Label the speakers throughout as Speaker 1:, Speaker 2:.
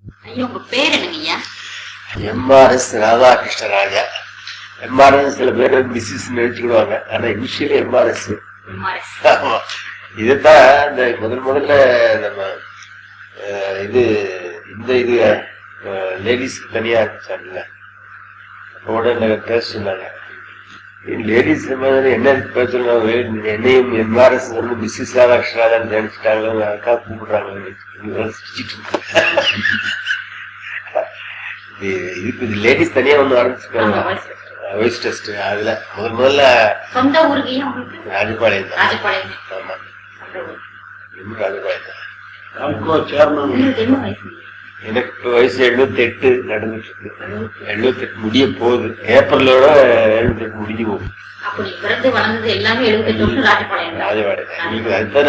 Speaker 1: உங்க பேர் என்னங்கய்யா?
Speaker 2: எம்ஆர்எஸ் ராதாகிருஷ்ணராஜா. எம்ஆர்எஸ் சில பேர் மிஸ்ஸஸ் நினைச்சுக்கிடுவாங்க, ஆனா இனிஷியலி எம்ஆர்எஸ். ஆமா, இதுதான் இந்த முதல்ல நம்ம இது இந்த இது லேடிஸ்க்கு தனியா இருந்துச்சாங்கல்ல, உடனே பேச சொன்னாங்க. லேடிஸ் என்ன பேசுறாங்க, என்னையும் எம்ஆர்எஸ் வந்து மிஸ்ஸஸ் ராதாகிருஷ்ணராஜான்னு நினைச்சிட்டாங்களோ அக்கா கூப்பிடுறாங்க. இதுக்கு லேடிஸ் தனியா ஒண்ணு ஆரம்பிச்சிருக்காங்க, வாய்ஸ் டெஸ்ட். அதுல முதல்ல
Speaker 1: சொந்த ஊருக்கு
Speaker 2: ராஜபாளையம் தான். ஆமா, ராஜபாளையம் தான். எனக்கு வயசு 78 நடந்துட்டு இருக்கு. 78 முடிய போகுது. ஏப்ரலோட 78 முடிஞ்சு போகுது. ராஜபாளையம் அதுதானே,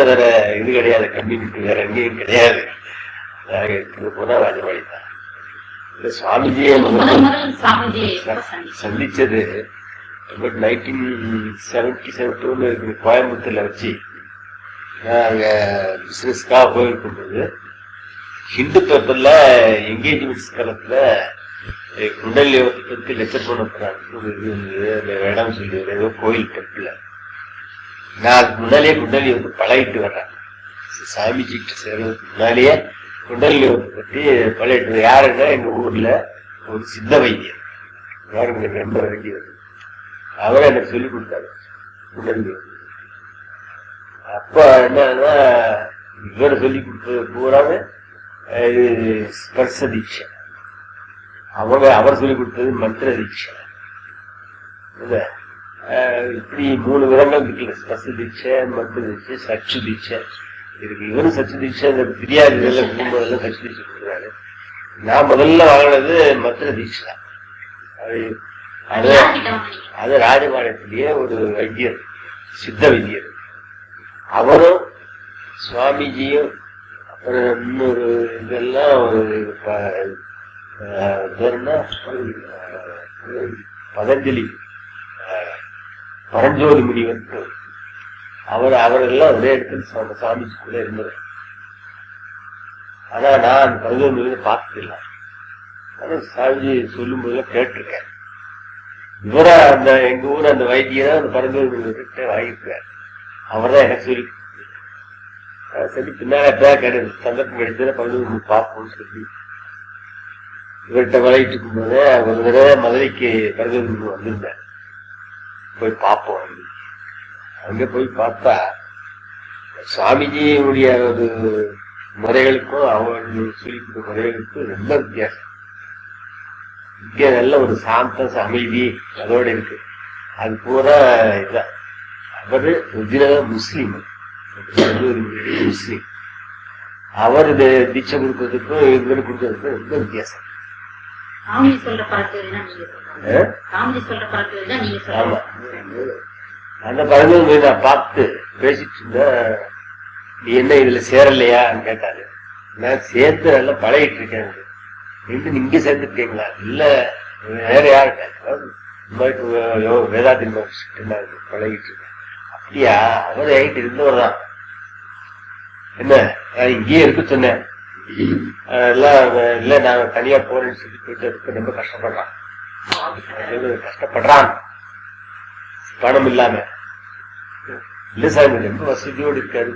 Speaker 2: வேற இது கிடையாது, கம்யூனிட்டி வேற எங்கேயும் கிடையாது. போனா ராஜபாளையம் தான். சுவாமிஜியை சந்திச்சது 1977 கோயம்புத்தூர்ல வச்சு. அங்க பிசினஸ்க்காக போயிருக்கும் போது ஹிந்து பேப்பர்ல என்கேஜ்மெண்ட்ஸ் காலத்துல குண்டல் யோகத்தை பத்தி லெக்சர் பண்ண போறாங்க. வேடாம் சொல்லி ஏதோ கோயில் டெம்பிள். நான் அதுக்கு முன்னாலேயே குண்டல் யோகத்தை பழகிட்டு வர்றேன். சாமிஜி கிட்ட சேர்றதுக்கு முன்னாலேயே குண்டல் யோகத்தை பத்தி பழகிட்டு. யாருன்னா எங்க ஊர்ல ஒரு சித்த வைத்தியர், யாருங்க ரொம்ப வேண்டியது, அவரை எனக்கு சொல்லிக் கொடுத்தாரு குண்டல் யோகம். அப்ப என்னன்னா இவரை சொல்லி கொடுத்தது பூராம ஸ்பர்ச தீட்சை. அவர் சொல்லிக் கொடுத்தது மந்திர தீட்சை. இப்படி 3 விதங்கள் இருக்குல்ல, ஸ்பர்ச தீட்சை, மந்திர தீட்சை, சச்சு தீட்சை இருக்கு. இவரும் சச்சு தீட்சை தெரியாது, இதெல்லாம் போகும்போதெல்லாம் சச்சு தீட்சை கொடுக்குறாரு. நான் முதல்ல வாங்கினது மந்திர தீட்சை தான். அது ராஜபாளையத்திலேயே ஒரு வைத்தியர், சித்த வைத்தியர். அவரும் சுவாமிஜியும் அப்புறம் இன்னொரு இதெல்லாம் ஒரு பதஞ்சலி பரஞ்சோதி முனிவர், அவரெல்லாம் ஒரே இடத்துல சாமிஜிக்குள்ள இருந்தது. ஆனா நான் அந்த பரஞ்சோதி முனிவர் பார்த்ததில்லை. ஆனா சாமிஜி சொல்லும் போதெல்லாம் கேட்டிருக்கேன். இவரா அந்த எங்க ஊர் அந்த வைத்தியரா அந்த பரஞ்சோதி முனிவர்கிட்ட வாங்கியிருக்காரு. அவர் தான் எனக்கு சொல்லி சரி பின்னால சந்தர்ப்பம் கிடைச்சத பரஞ்சோதி பார்ப்போம்னு சொல்லி இவர்கிட்ட விளையிட்டு இருக்கும் போதே ஒரு தடவை மதுரைக்கு பரஞ்சோதி வந்திருந்தேன். போய் பார்ப்போம். அங்க போய் பார்த்தா சுவாமிஜியுடைய ஒரு முறைகளுக்கும் அவர்கள் சொல்லி கொடுத்த முறைகளுக்கும் ரொம்ப வித்தியாசம். இங்க நல்ல ஒரு சாந்தம், அமைதி அதோட இருக்கு. அது பூரா இதுதான். அவரு முஸ்லீம், முஸ்லீம். அவர் தீட்சை கொடுக்கறதுக்கும் இவரு கொடுக்கறதுக்கும் ரொம்ப வித்தியாசம்.
Speaker 1: ஆமா,
Speaker 2: அந்த பழங்கள் நான் பார்த்து பேசிட்டு இருந்தா, நீ என்ன இதுல சேரலையான்னு கேட்டாரு. நான் சேர்த்து நல்லா பழகிட்டு இருக்கேன். நீங்க சேர்ந்துருக்கீங்களா? இல்ல வேற யாருக்கா? வேதாந்தி பழகிட்டு இருக்கேன். அப்படியா? அவர் என்கிட்ட இருந்தவர் தான். என்ன இங்கேயே இருக்க சொன்னேன். இல்ல நான் தனியா போறேன்னு சொல்லி போயிட்டு இருக்க ரொம்ப கஷ்டப்படுறான் பணம் இல்லாம. இல்ல சார் ரொம்ப வசதியோடு இருக்காரு,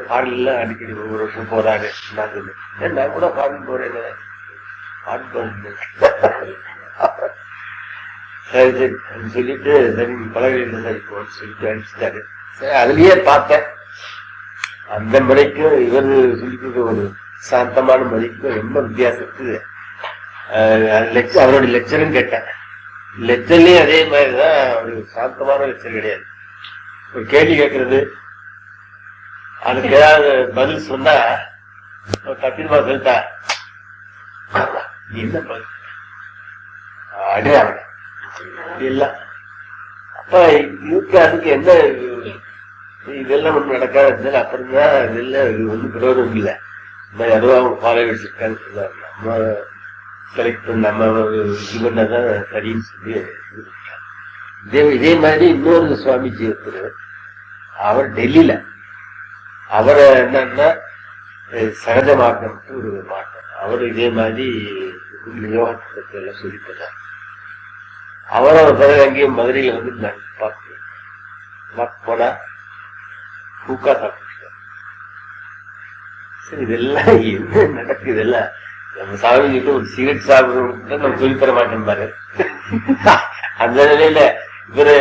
Speaker 2: ஃபாரின்ல அடிக்கடி ஒவ்வொரு வருஷம் போறாரு. நான் சொன்னேன் நான் கூட ஃபாரின் போறேன். சரி சரி சொல்லிட்டு சரி பழகிட்டு சரி போன்னு சொல்லிட்டு அனுப்பிச்சிட்டாரு. சரி அதுலயே பார்த்தேன் அந்த முறைக்கும் இவர் சொல்லிட்டு ஒரு சாந்தமான முறைக்கும் ரொம்ப வித்தியாசம் இருக்குது. அவருடைய லெக்சரும் கேட்டேன். லெக்சர்லயும் அதே மாதிரிதான், ஒரு சாந்தமான லெக்சர் கிடையாது. ஒரு கேள்வி கேட்கறது, அதுக்கு ஏதாவது பதில் சொன்னா தப்பிமா சொல்லிட்டா என்ன பதில் அடையாள இல்ல. அப்ப இதுக்கு அதுக்கு என்ன இதெல்லாம் ஒண்ணு நடக்காது. அப்புறம் தான் இதெல்லாம் ஒன்றும் பிரயோஜனம் இல்லை. அதுவும் அவங்க ஃபாலோவர்ஸ் இருக்கான்னு சொல்லுவாங்க. நம்ம செலக்ட் பண்ண நம்ம இது பண்ணாதான் சரின்னு சொல்லி இதே மாதிரி இன்னொரு சுவாமிஜி ஒருத்தர், அவர் டெல்லியில அவரை என்னன்னா சகஜ மார்க்கம் ஒரு மார்க்கம், அவரு இதே மாதிரி யோகத்தை பத்தி எல்லாம் சொல்லித்தர்றாரு. அவரும் பிறகு அங்கேயும் மதுரையில வந்து நான் பார்க்க போனா பூக்கா சாப்பிட்டு சரி இதெல்லாம் என்ன நடக்குது, இதெல்லாம் நம்ம சாமி கிட்ட ஒரு சிகரெட் சாப்பிடுறோம் நம்ம சொல்லித்தர மாட்டேன் பாரு. அந்த நிலையில இவரு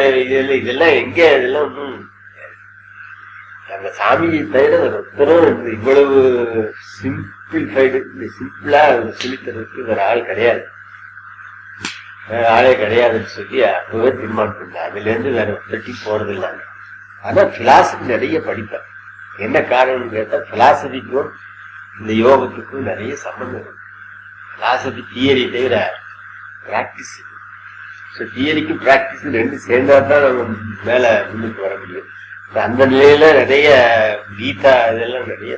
Speaker 2: இதெல்லாம் எங்க இதெல்லாம் ஒன்றும் நம்ம சாமியை தவிர ஒருத்தரும் இவ்வளவு சிம்பிளிஃபைடு சிம்பிளா சொல்லித்தரதுக்கு வேற ஆள் கிடையாது, வேற ஆளே கிடையாதுன்னு சொல்லி அப்பவே தீர்மானம் பண்ணேன். அதுல இருந்து வேற ஒருத்தி போறது இல்லை. ஆனா பிலாசபி நிறைய படிப்பேன். என்ன காரணம்னு கேட்டா பிலாசபிக்கும் இந்த யோகத்துக்கும் நிறைய சம்பந்தம் இருக்கு. பிலாசபி தியரி தவிர பிராக்டிஸ், தியரிக்கும் பிராக்டிஸ் ரெண்டு சேர்ந்தாதான் நம்ம மேல முன்னுக்கு வர முடியும். அந்த நிலையில நிறைய கீதா இதெல்லாம் நிறைய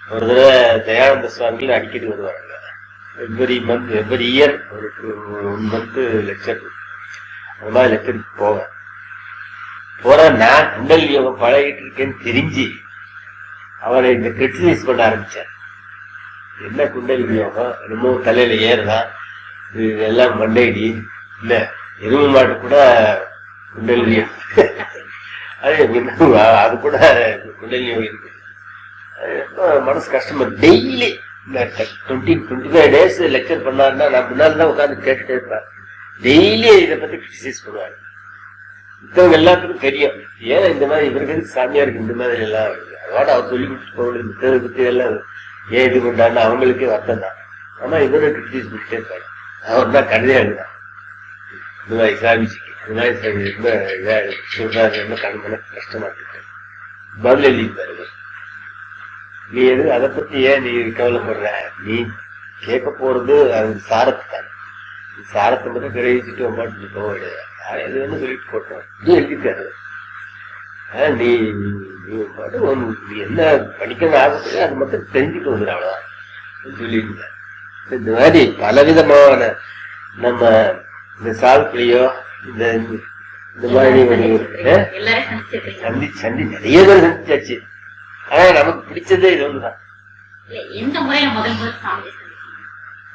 Speaker 2: ஒரு தடவை தயானந்த சுவாமிகள் அடிக்கடி வருவாங்க. எவ்ரி இயர் ஒரு 1 மந்த் லெக்சர், அந்த மாதிரி லெக்சருக்கு போற நான் குண்டல் யோகம் பழகிட்டு இருக்கேன்னு தெரிஞ்சு அவரை இந்த கிரிட்டிசைஸ் பண்ண ஆரம்பிச்சார். என்ன குண்டல் யோகம் என்னமோ தலையில ஏறுதான், இதெல்லாம் மண்டைடி இல்ல எருவு மாட்டு கூட குண்டல் அது கூட குண்டல் யோகம் இருக்கு. மனசு கஷ்டமா டெய்லி 25 days லெக்சர் பண்ணாருன்னா நான் முன்னால்தான் உட்காந்து கேட்டுட்டே இருப்பேன். டெய்லி இதை பத்தி கிரிட்டிசைஸ் பண்ணுவாரு. மித்தவங்க எல்லாத்துக்கும் தெரியும் ஏன் இந்த மாதிரி இவர்களுக்கு சாமியாருக்கு இந்த மாதிரி எல்லாம் அதோட அவர் சொல்லி கொடுத்து போக மித்தவரை பத்தி எல்லாம் ஏன் இது பண்றாருன்னு அவங்களுக்கே வருத்தம் தான். ஆனா இவரை கிரிட்டிசைஸ் பண்ணிட்டே இருப்பாரு. அவர் தான் கடையா இருந்தான் இந்த மாதிரி சாமிச்சிக்கு இந்த மாதிரி ரொம்ப இதா சொல்றாரு, ரொம்ப கண்மன கஷ்டமா இருக்கு. பதில் எழுதிப்பாரு, நீ எது அதை பத்தி ஏன் நீ கவலைப்படுற, நீ கேட்க போறது அது சாரத்தை தான், சாரத்தை மட்டும் கிடைச்சிட்டு மாட்டு போக கிடையாது. எது வந்து சொல்லிட்டு போட்டோம் இது எழுதிட்டாரு. நீ என்ன படிக்கணும் ஆசைப்படுற அது மட்டும் தெரிஞ்சுட்டு வந்துடும் அவ்வளவுதான் சொல்லிட்டு. இந்த மாதிரி பலவிதமான நம்ம இந்த சால்குலியோ இந்த மாதிரி சந்தி நிறைய பேர் சந்திச்சாச்சு. ஆனா நமக்கு பிடிச்சதே இது ஒண்ணுதான்.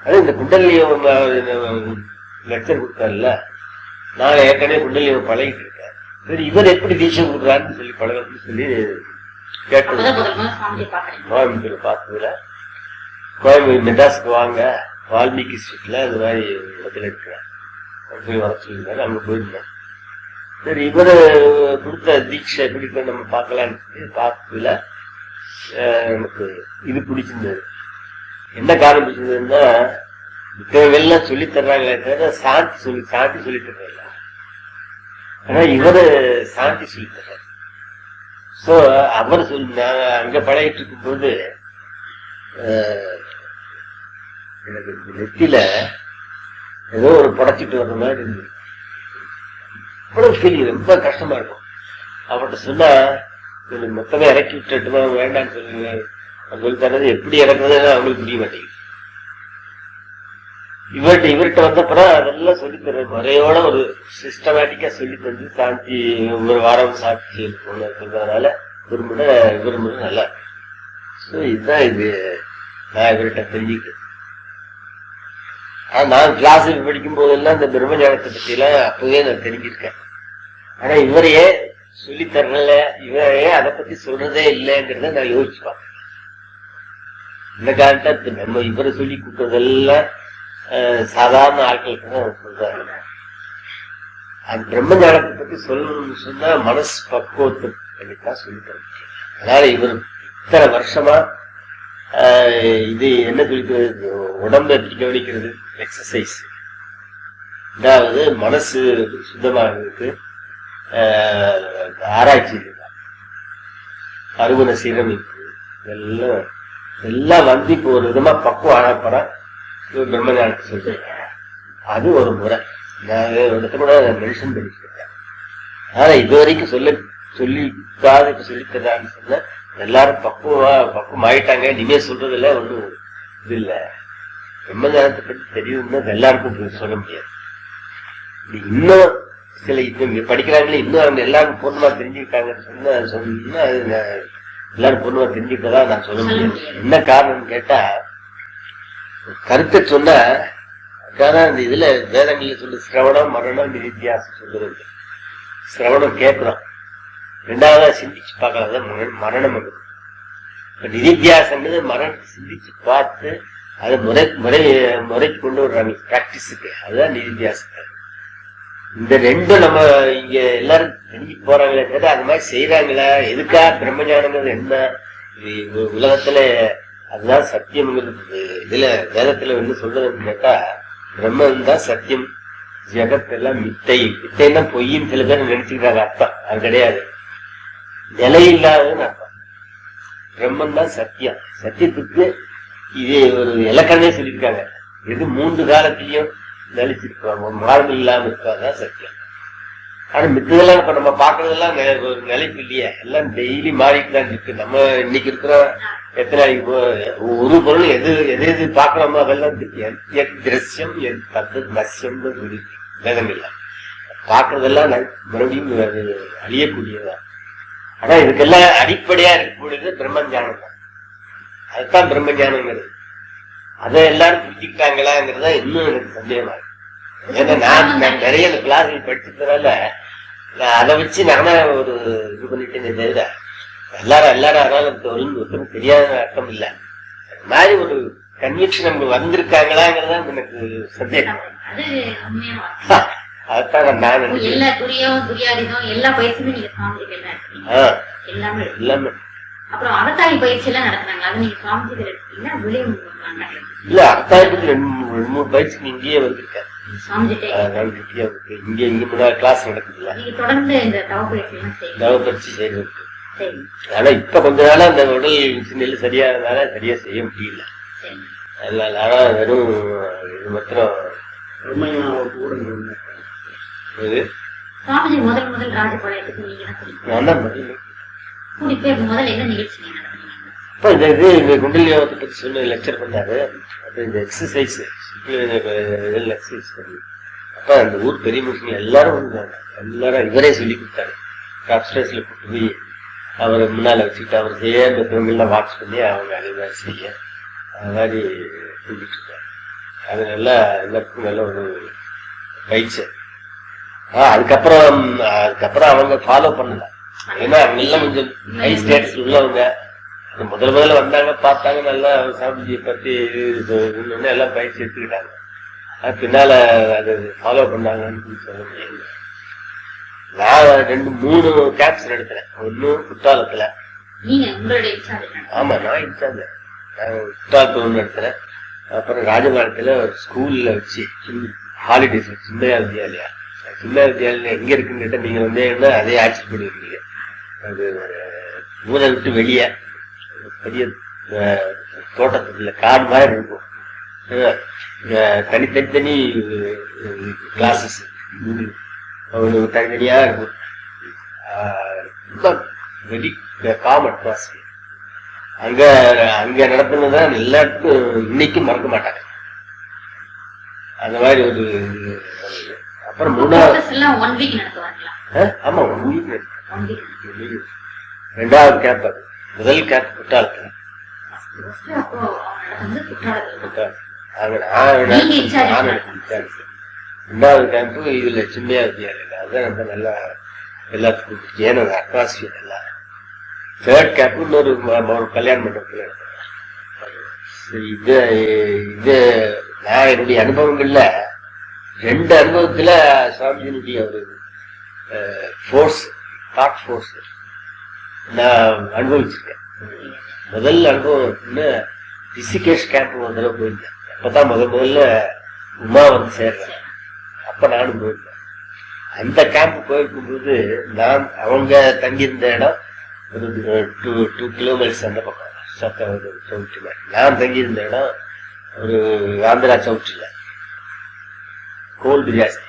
Speaker 2: அது இந்த குண்டலியோ லெக்சர் கொடுத்தாருல்ல, நான் ஏற்கனவே குண்டலியோ பழகிட்டு இருக்கேன். சரி இவர் எப்படி தீட்சை கொடுக்குறாருன்னு சொல்லி பழகன்னு சொல்லி கேட்டது. கோயம்புத்தூர் பார்த்ததுல கோயம்புத்தூர் மெட்ராஸ்க்கு வாங்க, வால்மீகி ஸ்ட்ரீட்ல இந்த மாதிரி இடத்துல இருக்கிறேன் போய் வர சொல்லியிருந்தாரு. அங்க போயிருந்தேன். சரி இவரு கொடுத்த தீட்சை எப்படி நம்ம பார்க்கலான்னு சொல்லி பார்த்ததுல எனக்கு இது பிடிச்சிருந்தது. என்ன காரணம் பிடிச்சிருந்ததுன்னா மித்தவங்கெல்லாம் சொல்லி தர்றாங்களே தவிர சாந்தி சொல்லி தர்றாங்க. ஆனா இவரு சாந்தி சொல்லி தர்றாரு. சோ அவர் நான் அங்க பழகிட்டு இருக்கும்போது எனக்கு நெத்தில ஏதோ ஒரு புடைச்சிட்டு வர்ற மாதிரி இருந்தது. அவ்வளவு ஃபீலிங் ரொம்ப கஷ்டமா இருக்கும். அவர்கிட்ட சொன்னா மொத்தமே இறக்கி விட்டுட்டுமா வேண்டான்னு சொல்லி தர்றது எப்படி இறக்குறதுன்னு அவங்களுக்கு புரிய மாட்டேங்குது. இவர்கிட்ட வந்தப்பறம் அதெல்லாம் சொல்லி தர்ற முறையோட ஒரு சிஸ்டமேட்டிக்கா சொல்லி தந்து சாந்தி ஒரு வாரம் சாட்சி சொல்றதுனால இவர் முறை நல்லா இருக்கு. இதுதான் இது நான் இவர்கிட்ட தெரிஞ்சுக்கிட்டேன். ஆனா நான் கிளாஸ் படிக்கும் போதெல்லாம் இந்த பிரம்ம ஞானத்தை பத்தி எல்லாம் அப்பவே நான் தெரிஞ்சிருக்கேன். ஆனா இவரையே சொல்லி தரல, இவரையே அதை பத்தி சொல்றதே இல்லைங்கிறத நான் யோசிச்சுப்பேன். இந்த காலத்தை நம்ம இவரை சொல்லி கொடுத்ததெல்லாம் சாதாரண ஆட்களுக்கு தான் சொல்றாங்க. அது பிரம்ம ஞானத்தை பத்தி சொல்லணும்னு சொன்னா மனசு பக்குவத்தை பண்ணித்தான் சொல்லி தர முடியும். அதனால இவர் இத்தனை வருஷமா இது என்ன சொல்லிக்கிறது, உடம்பை எப்படி கவனிக்கிறது, எக்ஸசைஸ், அதாவது மனசு சுத்தமாகிறதுக்கு ஆராய்ச்சி, அறுவனை சீரமைப்பு, எல்லாம் வந்து இப்போ ஒரு விதமா பக்குவம் ஆனப்பறம் பிரம்ம ஞானத்தை சொல்றேன். அது ஒரு முறை நான் இடத்த கூட மென்ஷன் பண்ணிருக்கேன். ஆனா இது வரைக்கும் சொல்லிக்காத இப்ப சொல்லித்தரான்னு சொன்ன எல்லாரும் பக்குவம் ஆயிட்டாங்க. இனிமே சொல்றது இல்ல, ஒண்ணும் இது இல்ல. பிரம்ம ஞானத்தை பற்றி தெரியும்னா எல்லாருக்கும் சொல்ல முடியாது. இன்னும் சில படிக்கிறாங்களே இன்னும் அவங்க எல்லாரும் பூர்ணமா தெரிஞ்சுக்கிட்டாங்கன்னு சொன்னா அது எல்லாரும் பூர்ணமா தெரிஞ்சுக்கிட்டதா நான் சொல்ல முடியாது. என்ன காரணம்னு கேட்டா கருத்தை சொன்னா அந்த இதுல வேதங்கள்ல சொல்லு சிரவணம் மரணம் நிதித்தியாசம் சொல்றது. சிரவணம் கேட்கிறோம், ரெண்டாவதா சிந்திச்சு பார்க்கலாம், மரணம் வந்து நிதித்தியாசங்கிறது மரணத்தை சிந்திச்சு பார்த்து அதை முறைக்கு கொண்டு வர்றாங்க பிராக்டிஸுக்கு, அதுதான் நிதித்தியாசம். இந்த ரெண்டும் நம்ம இங்க எல்லாரும் தெரிஞ்சு போறாங்களே தவிர அது மாதிரி செய்யறாங்களா? எதுக்கா பிரம்மஞானங்கிறது என்ன உலகத்துல அதுதான் சத்தியம்ங்கிறது. இதுல வேதத்துல வந்து சொல்றதுன்னு கேட்டா பிரம்மன் தான் சத்தியம், ஜெகத்தெல்லாம் மித்தை. மித்தைன்னா பொய்ன்னு சில பேர் நினைச்சுக்கிறாங்க, அர்த்தம் அது கிடையாது, நிலை இல்லாததுன்னு அர்த்தம். பிரம்மன் தான் சத்தியம். சத்தியத்துக்கு இது ஒரு இலக்கணமே சொல்லியிருக்காங்க, எது 3 காலத்திலையும் நிலைச்சிருப்பாங்க, மாறுதல் இல்லாம இருக்காதான் சத்தியம். ஆனா மித்ததெல்லாம் இப்ப நம்ம பாக்குறதெல்லாம் ஒரு நிலைப்பு இல்லையே, எல்லாம் டெய்லி மாறிட்டு தான் இருக்கு. நம்ம இன்னைக்கு இருக்கிற எத்தனை ஒரு பொருள் எது எது எது பாக்குறோமோ அதெல்லாம் திருஷ்யம் நசியம்னு சொல்லி வேதங்கள்ல பாக்குறதெல்லாம் மறுபடியும் அழியக்கூடியதான். ஆனா இதுக்கெல்லாம் அடிப்படையா இருக்கக்கூடியது பிரம்மஞானம் தான். அதுதான் பிரம்மஞானங்கிறது. அதை எல்லாரும் புரிஞ்சுக்கிட்டாங்களாங்கிறதா இன்னும் எனக்கு சந்தேகமா இருக்கு. ஏன்னா நான் நிறைய இந்த கிளாஸ் படிச்சதுனால நான் அதை வச்சு நானே ஒரு இது பண்ணிட்டேனே தவிர எல்லாரும் அதனால ஒருத்தரும் தெரியாத அர்த்தம் இல்லை. அது மாதிரி ஒரு கன்விக்ஷன் நமக்கு வந்திருக்காங்களாங்கிறதா எனக்கு சந்தேகம். அதான் நான் எல்லாமே
Speaker 1: அப்புறம் அவதாரி பயிற்சி எல்லாம் நடத்துறாங்க, அது நீங்க சுவாமிஜி
Speaker 2: இல்ல அர்த்தாயத்துக்கு 2-3 பயிற்சிக்கு இங்கேயே வந்திருக்கேன். இங்க முன்னாடி கிளாஸ் நடக்குதுல்ல,
Speaker 1: தொடர்ந்து இந்த
Speaker 2: தவ பயிற்சி செய்யறதுக்கு. ஆனா இப்ப கொஞ்ச நாளா அந்த உடல் நெல் சரியானதால சரியா செய்ய முடியல. ஆனா வெறும் இது மாத்திரம்
Speaker 1: முதல் ராஜபாளையத்துக்கு
Speaker 2: நான் தான்
Speaker 1: முதல்ல என்ன நிகழ்ச்சி
Speaker 2: அப்ப இந்த இது இந்த குண்டல் யோகத்தை பத்தி சொன்ன லெக்சர் பண்ணாரு. அப்ப இந்த எக்ஸசைஸ் எக்ஸசைஸ் பண்ணி அப்ப அந்த ஊர் பெரிய மனுஷங்க எல்லாரும் வந்தாங்க. எல்லாரும் இவரே சொல்லி கொடுத்தாரு. அப்ஸ்டேஸ்ல கூட்டு போய் அவரை முன்னால வச்சுக்கிட்டு அவர் செய்ய இந்த பெண்கள்லாம் வாட்ச் பண்ணி அவங்க அதே மாதிரி செய்ய அது மாதிரி செஞ்சுட்டு இருக்காரு. அது நல்லா எல்லாருக்கும் நல்ல ஒரு பயிற்சி. அதுக்கப்புறம் அவங்க ஃபாலோ பண்ணல. ஏன்னா அவங்க எல்லாம் கொஞ்சம் ஹை ஸ்டேட்டஸ் உள்ளவங்க. முதல்ல வந்தாங்க, பார்த்தாங்க, நல்லா சாமிஜியை பத்தி எல்லாம் பயிற்சி எடுத்துக்கிட்டாங்க. அது பின்னால அது ஃபாலோ பண்ணாங்கன்னு சொல்ல முடியாது. நான் 2-3 கேம்ப்ஸ் நடத்துறேன். ஒண்ணு குற்றாலத்துல. ஆமா, நான் இன்சார்ஜ். நான் குற்றாலத்துல ஒண்ணு நடத்துறேன். அப்புறம் ராஜபாளையத்துல ஒரு ஸ்கூல்ல வச்சு ஹாலிடேஸ் சின்ன வித்யாலயா. சின்ன வித்யாலயம் எங்க இருக்குன்னு கேட்டா நீங்க வந்தீங்கன்னா அதே ஆட்சி பண்ணிருக்கீங்க. அது ஊரை விட்டு வெளியே பெரிய தோட்டத்துக்குள்ள காடு மாதிரி இருக்கும். தனி கிளாஸஸ் தனித்தனியா இருக்கும். ரொம்ப வெரி காம் அட்மாஸ்பியர். அங்க நடத்துனதான் எல்லாருக்கும் இன்னைக்கும் மறக்க மாட்டாங்க. அந்த மாதிரி ஒரு அப்புறம் 3வது ஆமா 1 வீக் 2வது கேம்ப். அது முதல் கேம்ப் குற்றாலத்துல. 2வது கேம்ப் இதுல சின்ன வித்தியாலயம். அதுதான் நம்ம நல்லா எல்லாத்துக்கும் ஏன்னா அட்மாஸ்பியர் எல்லாம். 3rd கேம்ப் இன்னொரு கல்யாண மண்டபத்துல இது நான் என்னுடைய அனுபவங்கள்ல 2 அனுபவத்துல சுவாமிஜியினுடைய ஒரு ஃபோர்ஸ், தாட் ஃபோர்ஸ் நான் அனுபவிச்சிருக்கேன். முதல் அனுபவம் ரிஷிகேஷ் கேம்ப் ஒரு தடவை போயிருந்தேன். அப்பதான் முதல்ல உமா வந்து சேர்றேன். அப்ப நானும் போயிருந்தேன். அந்த கேம்ப் போயிருக்கும்போது நான் அவங்க தங்கியிருந்த இடம் ஒரு 2 கிலோமீட்டர்ஸ் அந்த பக்கம் சவுட்டு மாதிரி. நான் தங்கியிருந்த இடம் ஒரு ஆந்திரா சவுட்டில். கோல்டு ஜாஸ்தி.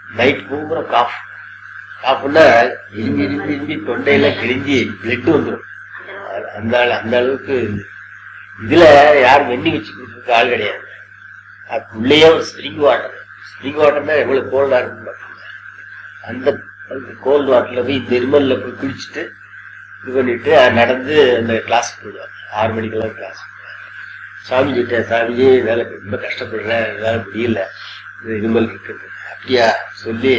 Speaker 2: நைட் பூரா காஃப்னா இரும்பி தொண்டையெல்லாம் கிழிஞ்சி பிளட் வந்துடும். அந்த அளவுக்கு. இதுல யாரும் வெண்ணி வச்சு கொடுக்குறதுக்கு ஆள் கிடையாது. அதுக்குள்ளேயே ஒரு ஸ்ப்ரிங் வாட்டர்னா எவ்வளவு கோல்டா இருக்குன்னு பாத்தீங்க. அந்த கோல்டு வாட்டர்ல போய் இந்த இருமல்ல போய் குளிச்சுட்டு இது பண்ணிட்டு நடந்து அந்த கிளாஸுக்கு போயிடுவாங்க. 6 மணிக்கெல்லாம் கிளாஸ். சாமி கிட்ட, சாமிஜி என்னால ரொம்ப கஷ்டப்படுறேன், என்னால முடியல, இருமல் இருக்குது. அப்படியா சொல்லி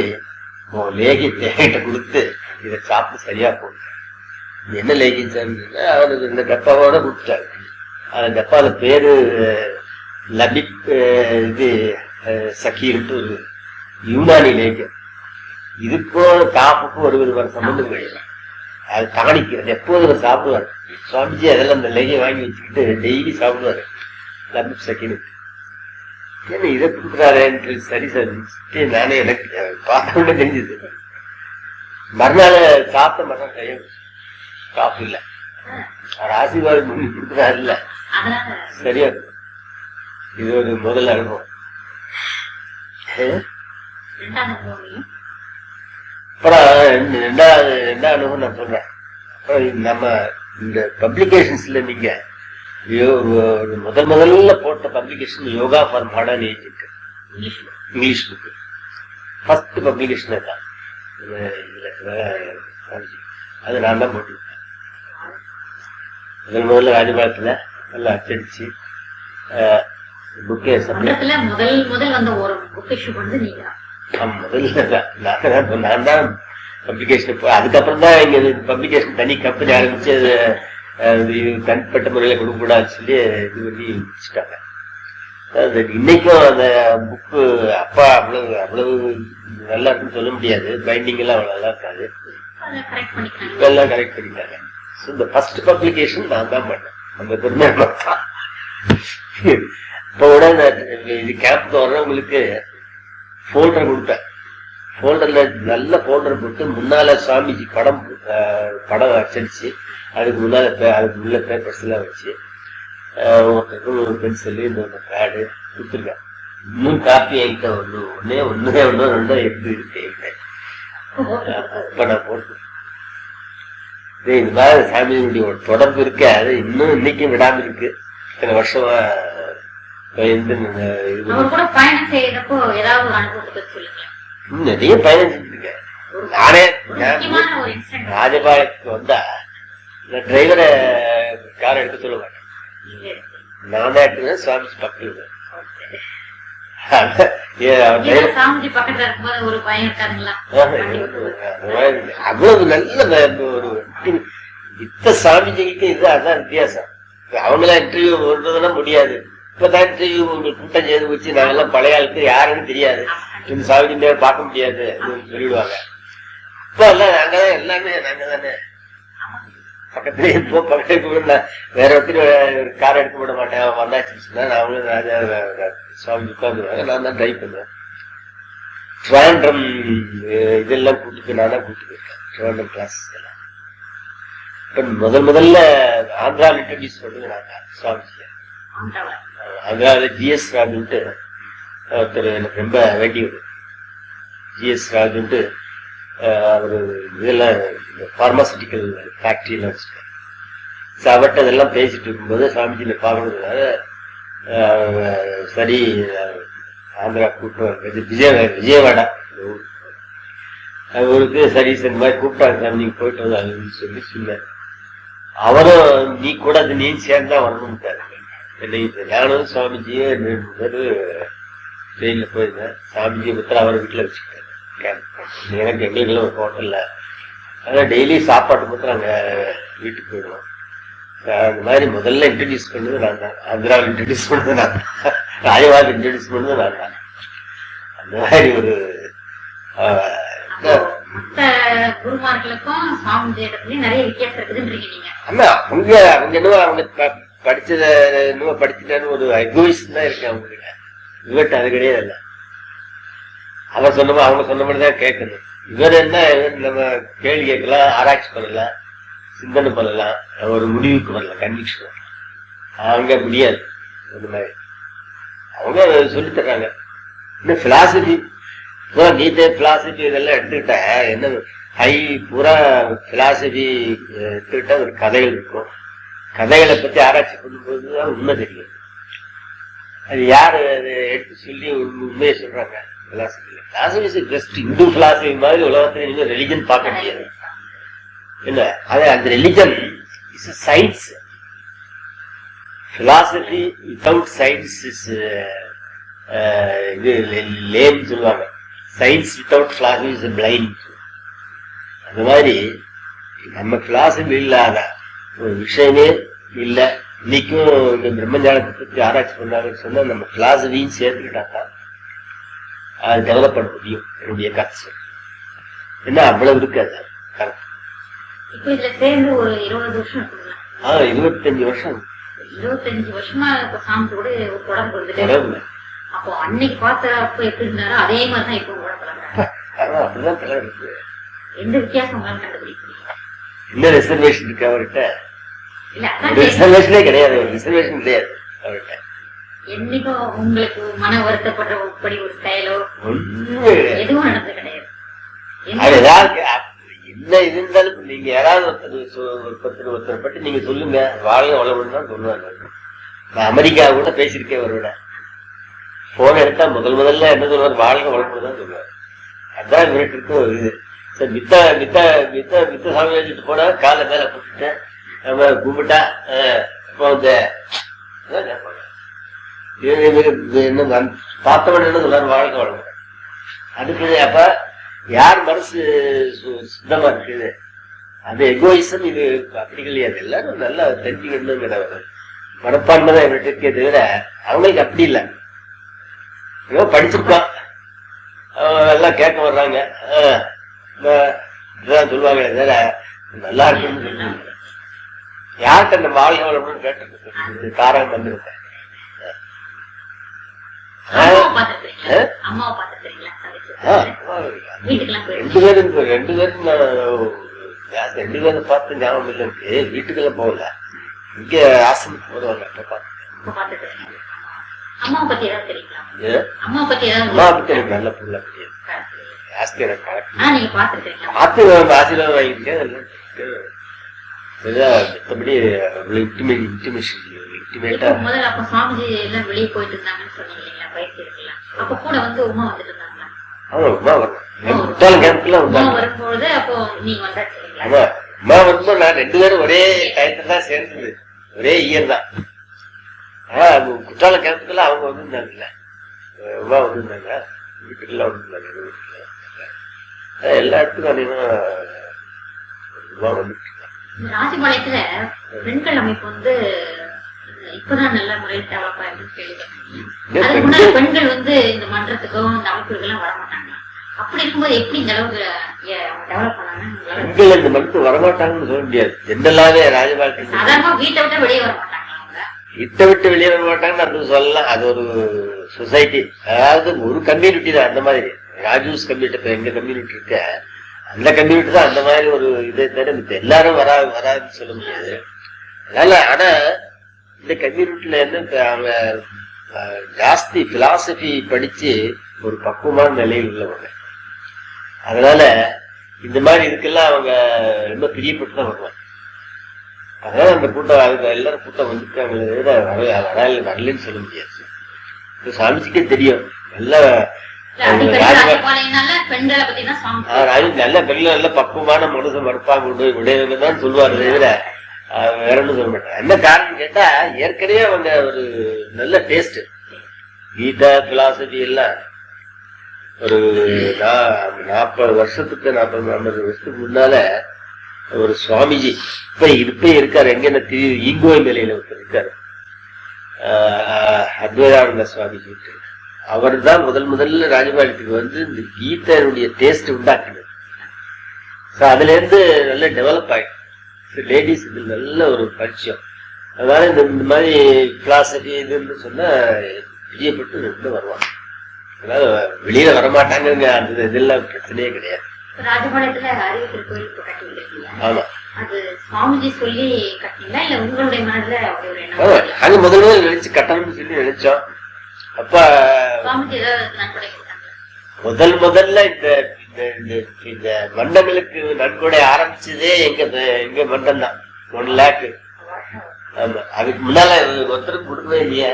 Speaker 2: லேகியத்தை என்கிட்ட கொடுத்து இதை சாப்பிட்டு சரியா போகுது. என்ன லேகியம் சார்? அவனுக்கு இந்த டப்பாவோட கொடுத்துட்டாரு. அந்த டப்பால பேரு லபிக் இது சக்கீர்ட்டு ஒரு யூனானி லேகியம். இதுக்கும் காப்புக்கும் ஒரு சம்பந்தம் கிடையாது. அது தானிக்கிறது எப்போது சாப்பிடுவாரு சுவாமிஜி. அதெல்லாம் அந்த லேகியம் வாங்கி வச்சுக்கிட்டு டெய்லி சாப்பிடுவாரு லபிக் சக்கீர். ஏன்னா இதை கொடுக்குறாருன்னு சரி சார் நானே எனக்கு பார்த்த தெரிஞ்சது. மறுநாள் சாப்பிட்ட மறுநாள் கையம் காப்பு இல்லை. அவர் ஆசீர்வாதம் பண்ணி கொடுக்குறாரு இல்ல, சரியா. இது ஒரு முதல் அனுபவம். அப்புறம் ரெண்டாவது அனுபவம் நான் சொல்றேன். அப்புறம் நம்ம இந்த பப்ளிகேஷன்ஸ்ல நீங்க ஒரு முதல்ல போட்ட publication yoga for modern age இருக்கு, இங்கிலீஷ் புக்கு. ஃபர்ஸ்ட் பப்ளிகேஷன் தான் அது நான் தான் போட்டிருக்கேன். முதல்ல ராஜபாளத்துல நல்லா அச்சடிச்சு புக்கே
Speaker 1: முதல் வந்த ஒரு புக் இஷ்யூ பண்ணது நீங்க?
Speaker 2: முதல்ல நான் தான் பப்ளிகேஷன். அதுக்கப்புறம் தான் இங்க பப்ளிகேஷன் தனி கம்பெனி ஆரம்பிச்சு தனிப்பட்ட முறையில கொடுக்கக்கூடாதுன்னு சொல்லி இது பண்ணி முடிச்சுட்டாங்க. இன்னைக்கும் அந்த புக்கு அப்பா அவ்வளவு நல்லா இருக்குன்னு சொல்ல முடியாது, பைண்டிங் எல்லாம் அவ்வளவு நல்லா இருக்காது, இப்ப எல்லாம் கரெக்ட் பண்ணிட்டாங்க. இந்த ஃபர்ஸ்ட் பப்ளிகேஷன் நான் தான் பண்ணேன். அந்த பெருமை இப்ப கூட இது கேம்ப்க்கு வர்றவங்களுக்கு போல்டர் கொடுப்பேன். போல்டர்ல நல்ல போல்டர் போட்டு முன்னால சுவாமிஜி படம் அச்சடிச்சு அதுக்கு உள்ள பேப்பர்ஸ் எல்லாம் வச்சு ஒரு பென்சில் இந்த பேடு கொடுத்துருக்கேன். இன்னும் காப்பி என்கிட்ட ஒன்னோ ரெண்டோ எப்படி இருக்கு இப்ப நான் போட்டு. இது மாதிரி சாமியினுடைய ஒரு தொடர்பு இருக்கு, அது இன்னும் இன்னைக்கும் விடாம இருக்கு. இத்தனை வருஷமா நிறைய பயணம் செஞ்சிருக்கேன். நானே ராஜபாளையத்துக்கு வந்தா டிரைவரை கார் எடுக்க சொல்ல மாட்டேன், நான் தான் எடுத்துவேன். சுவாமிஜி பக்கத்துல அவ்வளவு நல்ல ஒரு இத்த சாமிஜிக்கு இது அதான் வித்தியாசம். அவங்களா இன்டர்வியூ போடுறதுலாம் முடியாது. இப்பதான் இன்டர்வியூ உங்களுக்கு கூட்டம் செய்து வச்சு நாங்கெல்லாம் பழைய ஆளுக்கு யாருன்னு தெரியாது, இந்த சாமிஜி நேரம் பார்க்க முடியாது சொல்லிடுவாங்க. இப்ப எல்லாம் நாங்கதான் எல்லாமே நாங்க தானே பக்கத்துல இப்போ பக்கத்துல வேற ஒருத்தர் கார் எடுக்க விட மாட்டேன். வந்தாச்சுன்னா நாங்களும் ராஜா சுவாமி உட்காந்துருவாங்க, நான் தான் டிரைவ் பண்ணுவேன். ட்ராண்டம் இதெல்லாம் கூட்டுக்கு நான் தான் கூட்டு போயிருக்கேன். ட்ராண்டம் கிளாஸ் எல்லாம் இப்ப முதல்ல ஆந்திராவில் இன்ட்ரடியூஸ் பண்ணுறது நாங்க சுவாமிஜிய. ஆந்திராவில ஜிஎஸ் ராஜுன்ட்டு ஒருத்தர் எனக்கு ரொம்ப வேண்டியவர். ஜிஎஸ் ராஜுன்ட்டு அவரு இதெல்லாம் பார்மாசூட்டிக்கல் ஃபேக்டரி எல்லாம் வச்சிருக்காரு. அவர்கிட்ட இதெல்லாம் பேசிட்டு இருக்கும்போது சாமிஜியில பார்க்கறதுனால சரி ஆந்திரா கூப்பிட்டு விஜயவாடா அவருக்கு சரி இந்த மாதிரி கூப்பிட்டாங்க சாமி, நீங்க போயிட்டு வந்து சொல்லி சொன்னார். அவரும் நீ கூட அது நீ சேர்ந்தா வரணும்ட்டாரு. நானும் சுவாமிஜியே ட்ரெயின்ல போயிருந்தேன். சாமிஜி பத்திர அவர் வீட்டுல வச்சுக்கிட்டாரு. எனக்கு எங்களுக்கெல்லாம் ஒரு ஹோட்டல்ல அதான் டெய்லி சாப்பாட்டு பத்திரம் அங்க வீட்டுக்கு போயிடுவோம். அந்த மாதிரி முதல்ல இன்ட்ரடியூஸ் பண்ணது நான் தான். ஆந்திராவில் இன்ட்ரடியூஸ் பண்ணது நான் தான், ராஜபாளையத்தில் இன்ட்ரடியூஸ் பண்ணது நான் தான். அந்த மாதிரி ஒரு
Speaker 1: குருமார்களுக்கும் நிறைய வித்தியாசம் இருக்குதுன்றீங்க நீங்க.
Speaker 2: ஆமா, அவங்க என்னவோ அவங்க படிச்சத என்னவோ படிச்சுட்டான்னு ஒரு எகோயிஸ்ட் தான் இருக்கு அவங்களுக்கு. இவர்கிட்ட அது கிடையாது. அவர் சொன்னமோ அவங்க சொன்ன மாதிரி தான் கேட்கணும். இவர் என்ன நம்ம கேள்வி கேட்கலாம், ஆராய்ச்சி பண்ணலாம், சிந்தனை பண்ணலாம், ஒரு முடிவுக்கு வரலாம், கன்விக்ஷன் வரலாம். அவங்க முடியாது. அந்த மாதிரி அவங்க சொல்லி தர்றாங்க. இன்னும் பிலாசபி நீட்டே பிலாசபி இதெல்லாம் எடுத்துக்கிட்டா என்ன ஹை பூரா பிலாசபி எடுத்துக்கிட்டா ஒரு கதைகள் இருக்கும். கதைகளை பத்தி ஆராய்ச்சி பண்ணும்போதுதான் உண்மை தெரியும். அது யாரு எடுத்து சொல்லி உண்மையை சொல்றாங்க. Philosophy is just Hindu philosophy மாதிரி உலகத்துல நீங்க ரிலிஜன் பார்க்க முடியாது. என்ன அது அந்த religion is science. Philosophy without science is இது லேன்னு சொல்லுவாங்க. Science without philosophy is blind. அந்த மாதிரி நம்ம பிலாசபி இல்லாத ஒரு விஷயமே இல்லை. இன்னைக்கும் இந்த பிரம்மஞானத்தை பற்றி ஆராய்ச்சி பண்ணாங்கன்னு சொன்னா நம்ம பிலாசபியும் சேர்த்துக்கிட்டாக்கா அது டெவலப் பண்ண முடியும். என்னுடைய கருத்து என்ன அவ்வளவு இருக்கு. அது கரெக்ட்.
Speaker 1: இப்போ இதுல சேர்ந்து ஒரு 20 வருஷம் இருக்குங்களா?
Speaker 2: 25 வருஷம்.
Speaker 1: 25 வருஷமா இப்ப சாமி கூட ஒரு தொடர்பு வந்துட்டு. அப்போ அன்னைக்கு பார்த்தப்ப எப்படி இருந்தாரோ அதே மாதிரிதான் இப்போ கூட பழகுறாங்க.
Speaker 2: அப்படிதான் பழகு இருக்கு.
Speaker 1: எந்த வித்தியாசம் உங்களால கண்டுபிடிக்கிறீங்க?
Speaker 2: என்ன ரிசர்வேஷன் இருக்கு அவர்கிட்ட?
Speaker 1: இல்ல
Speaker 2: ரிசர்வேஷனே கிடையாது. ஒரு ரிசர்வேஷன் கிடையாது அவர்கிட்ட.
Speaker 1: என்னைக்கும் உங்களுக்கு மன வருத்தப்படுற படி ஒரு செயலோ
Speaker 2: ஒண்ணுமே கிடையாது.
Speaker 1: எதுவும் நடந்தது கிடையாது.
Speaker 2: அது ஏதாவது என்ன இது இருந்தாலும் நீங்க யாராவது ஒருத்தர் பற்றி நீங்க சொல்லுங்க, வாழ்க வளமுன்னு தான் சொல்லுவாங்க. நான் அமெரிக்கா கூட பேசியிருக்கேன் ஒருவிட. போன் எடுத்தா முதல்ல என்ன சொல்லுவார்? வாழ்க வளமுன்னு தான் சொல்லுவார். அதான் இவருக்கு இருக்க ஒரு இது. சார் மித்த சாமி வச்சுட்டு போனா காலை மேல போட்டுட்டு நம்ம கும்பிட்டா இப்போ என்ன பார்த்தவன் என்ன சொல்றாரு? வாழ்க வளமுன்னு. அதுக்கு அப்ப யார் மனசு சுத்தமா இருக்குது? அது எகோயிசம். இது அப்படி கிடையாது. எல்லாரும் நல்லா தெரிஞ்சுக்கணுங்கிற மனப்பான்மை தான் இவர்கிட்ட இருக்கே தவிர அவங்களுக்கு அப்படி இல்லை. ஏதோ படிச்சிருக்கான், எல்லாம் கேட்க வர்றாங்க, இதுதான் சொல்லுவாங்க. தவிர நல்லா இருக்குன்னு சொல்லுவாங்க. யார்கிட்ட அந்த வாழ்க்கை வளமுன்னு கேட்டு காரணம் வந்துருக்கேன். ரெண்டு பேரும் பார்த்து ஞாபகம் இல்லை இருக்கு. வீட்டுக்கெல்லாம் போகல, இங்க ஆசிரமத்துக்கு போடுவாங்க.
Speaker 1: அம்மா பத்தி எனக்கு
Speaker 2: நல்ல பொருளா தெரியாது.
Speaker 1: பாத்துருக்கேன்,
Speaker 2: ஆசீர்வாதம் வாங்கியிருக்கேன். மற்றபடி
Speaker 1: முதல்ல அப்ப சுவாமிஜி எல்லாம் வெளியே போயிட்டு இருந்தாங்கன்னு சொன்னீங்க. பயிற்சி இருக்கலாம். அப்ப கூட வந்து உமா வந்துட்டு இருந்தாங்களா? வரும்போது அப்போ நீங்க வந்தாச்சுங்களா?
Speaker 2: உமா வரும்போது நான் 2 பேரும் ஒரே டயத்துல தான் சேர்ந்தது. ஒரே இயர் தான். குற்றாலம் கேம்புக்கெல்லாம் அவங்க வந்துருந்தாங்கல்ல, உமா வந்துருந்தாங்க. வீட்டுக்கெல்லாம் வந்துருந்தாங்க. எல்லா இடத்துக்கும் அநேகமா உமா வந்துட்டு இருந்தாங்க.
Speaker 1: ராசிபாளையத்துல பெண்கள் அமைப்பு வந்து இப்பதான் நல்ல முறையில் டெவலப் ஆயிருக்கு கேள்விப்பட்டிருக்கீங்க. அதுக்கு முன்னாடி பெண்கள் வந்து இந்த மன்றத்துக்கும் இந்த அமைப்புகளுக்கெல்லாம் வரமாட்டாங்க. அப்படி இருக்கும்போது எப்படி இந்த அளவுக்கு டெவலப் பண்ணாங்க?
Speaker 2: பெண்கள் இந்த மன்றத்துக்கு வரமாட்டாங்கன்னு சொல்ல முடியாது. ஜெனரலாவே ராஜபாளையத்துல
Speaker 1: சாதாரணமா வீட்டை விட்டு வெளியே வர மாட்டாங்க. அவங்க
Speaker 2: வீட்டை விட்டு வெளியே வர மாட்டாங்கன்னு அது சொல்லலாம். அது ஒரு சொசைட்டி, அதாவது ஒரு கம்யூனிட்டி தான். அந்த மாதிரி ராஜூஸ் கம்யூனிட்டி எங்க கம்யூனிட்டி இருக்க அந்த கம்யூனிட்டி தான் அந்த மாதிரி ஒரு இதை தவிர மித்த எல்லாரும் வராதுன்னு சொல்ல முடியாது. அதனால ஆனா இந்த கம்யூனிட்டில என்ன அவங்க ஜாஸ்தி பிலாசபி படிச்சு ஒரு பக்குவமான நிலையில் உள்ளவங்க. அதனால இந்த மாதிரி இதுக்கெல்லாம் அவங்க ரொம்ப பிரியப்பட்டு தான் வருவாங்க. அதனால அந்த கூட்டம் அதுக்கு எல்லாரும் கூட்டம் வந்துருக்காங்களே வரலன்னு சொல்ல முடியாது. சாமிஜிக்கே தெரியும் எல்லாம் நல்ல பெண்கள் நல்ல பக்குவமான மனசு மறுப்பாங்க விடையவங்க தான் சொல்லுவாரு தவிர வேற ஒன்றும் சொல்ல மாட்டாங்க. என்ன காரணம் கேட்டா ஏற்கனவே அவங்க ஒரு நல்ல டேஸ்ட். கீதா பிலாசபி எல்லாம் ஒரு 40 வருஷத்துக்கு 40-50 வருஷத்துக்கு முன்னால ஒரு சுவாமிஜி இப்ப இருக்காரு. எங்க ஈங்கோய் நிலையில ஒருத்தர் இருக்காரு, அத்வைதானந்த சுவாமிஜி. அவர் தான் முதல்ல ராஜபாளையத்துக்கு வந்து இந்த கீதையினுடைய டேஸ்ட் உண்டாக்குனது. அதுல இருந்து நல்ல டெவலப் ஆயிடுச்சு. லேடிஸ் இது நல்ல ஒரு பரிச்சயம். அதனால இந்த மாதிரி பிலாசபி இதுன்னு சொன்னா பிரியப்பட்டு ரெண்டு வருவாங்க. அதனால வெளியில வரமாட்டாங்க. அந்த இதெல்லாம் பிரச்சனையே கிடையாது.
Speaker 1: ராஜபாளையத்துல அறிவிக்கிற கோயில் இப்ப கட்டிருக்கீங்க.
Speaker 2: ஆமா,
Speaker 1: அது சுவாமிஜி சொல்லி கட்டிங்களா இல்ல உங்களுடைய மனதுல அப்படி ஒரு எண்ணம்?
Speaker 2: அது முதல்ல நினைச்சு கட்டணும்னு சொல்லி நினைச்சோம். அப்ப
Speaker 1: சுவாமிஜி ஏதாவது நன்கொடை கொடுத்தாங்க?
Speaker 2: முதல்ல இந்த மண்டங்களுக்கு நன்கொடை ஆரம்பிச்சதே எங்க மண்டம் தான். 1 lakh. ஆமா, அதுக்கு முன்னால ஒருத்தருக்கு கொடுக்கவே இல்லையா.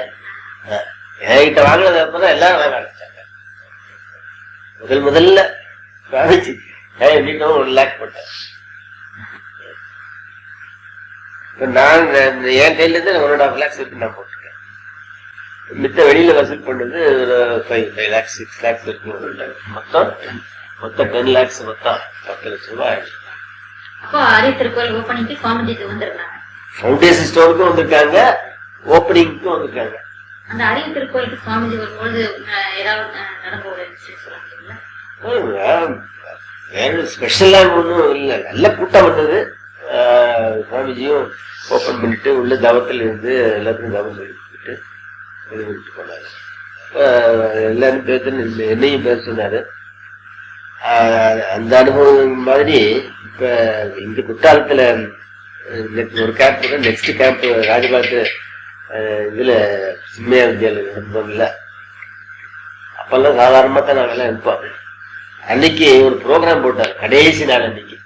Speaker 2: என்கிட்ட வாங்கினது அப்பதான் எல்லாரும் வாங்க ஆரம்பிச்சாங்க. முதல்ல வீட்டும் 1 lakh போட்டேன். நான் என் கையில இருந்து 1.5 lakhs இருக்கு நான் போட்டிருக்கேன். மித்த வெளியில வசூல் பண்ணது ஒரு 5 lakhs 6 lakhs இருக்கு. மொத்தம் 10 lakhs, மொத்தம் 10 லட்சம் ரூபாய் ஆயிடுச்சு.
Speaker 1: அப்போ அரிய திருக்கோயில் ஓப்பனிங்க்கு சுவாமிஜி வந்திருக்காங்க,
Speaker 2: ஃபவுண்டேஷன் ஸ்டோனுக்கும் வந்திருக்காங்க, ஓப்பனிங்க்கும் வந்திருக்காங்க.
Speaker 1: அந்த அரிய திருக்கோயிலுக்கு சுவாமிஜி வரும்போது ஏதாவது நடந்த ஒரு விஷயம் சொல்ல முடியுங்களா?
Speaker 2: வேற ஸ்பெஷலா ஒன்றும் இல்லை, நல்ல கூட்டம் வந்தது. சுவாமிஜியும் ஓப்பன் பண்ணிட்டு உள்ள தவத்தில் இருந்து எல்லாத்துக்கும் தவம் சொல்லிட்டு இது பண்ணிட்டு போனாரு. எல்லாரும் பேச என்னையும் பேச சொன்னாரு. அந்த அனுபவம் மாதிரி இப்ப இந்த குற்றாலத்துல ஒரு கேம்ப், நெக்ஸ்ட் கேம்ப் ராஜபாத்து இதுல சின்மயா வித்யாலயம் இருந்தோம்ல, அப்பெல்லாம் சாதாரணமா தான் நாங்கெல்லாம் இருப்போம். அன்னைக்கு ஒரு ப்ரோக்ராம் போட்டார் கடைசி நாள் அன்னைக்கு.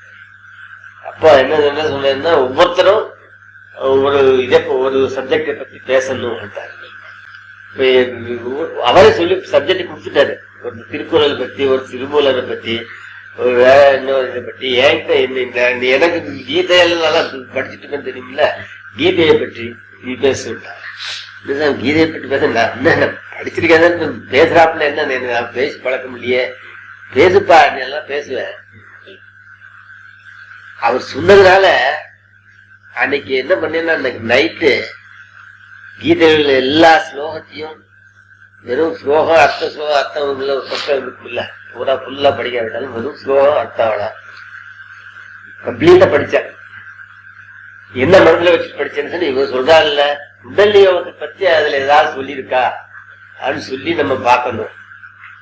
Speaker 2: அப்ப என்ன சொன்னா ஒவ்வொருத்தரும் ஒரு சப்ஜெக்டை பத்தி பேசணும். அவரே சொல்லி சப்ஜெக்ட் கொடுத்துட்டாரு. ஒரு திருக்குறள் பத்தி, ஒரு திருமூலரை பத்தி, ஒரு வேற இன்னொரு இதை பத்தி. என்கிட்ட எனக்கு கீதையெல்லாம் நல்லா படிச்சுட்டு இருக்கேன்னு தெரியுமில்ல, கீதையை பற்றி நீ பேசுட்டார். கீதையை பற்றி பேச நான் படிச்சிருக்கேன், பேசுறாப்புல என்ன பேசி பழக்கம் இல்லையே, பேசுப்பா நீ எல்லாம் பேசுவேன். அவர் சொன்னதுனால அன்னைக்கு என்ன பண்ணேன்னா, அன்னைக்கு நைட்டு கீதையில் எல்லா ஸ்லோகத்தையும் வெறும் ஸ்லோகம் அர்த்தம் ஒரு பக்கம் இருக்கும் இல்ல, பூரா ஃபுல்லா படிக்க விட்டாலும் வெறும் ஸ்லோகம் அர்த்தம் கம்ப்ளீட்டா படிச்சேன். என்ன மனசுல வச்சு படிச்சேன்னு சொல்லி இவங்க சொல்றாங்கல்ல, உடல் யோகத்தை பத்தி அதுல ஏதாவது சொல்லியிருக்கா அப்படின்னு சொல்லி நம்ம பார்க்கணும்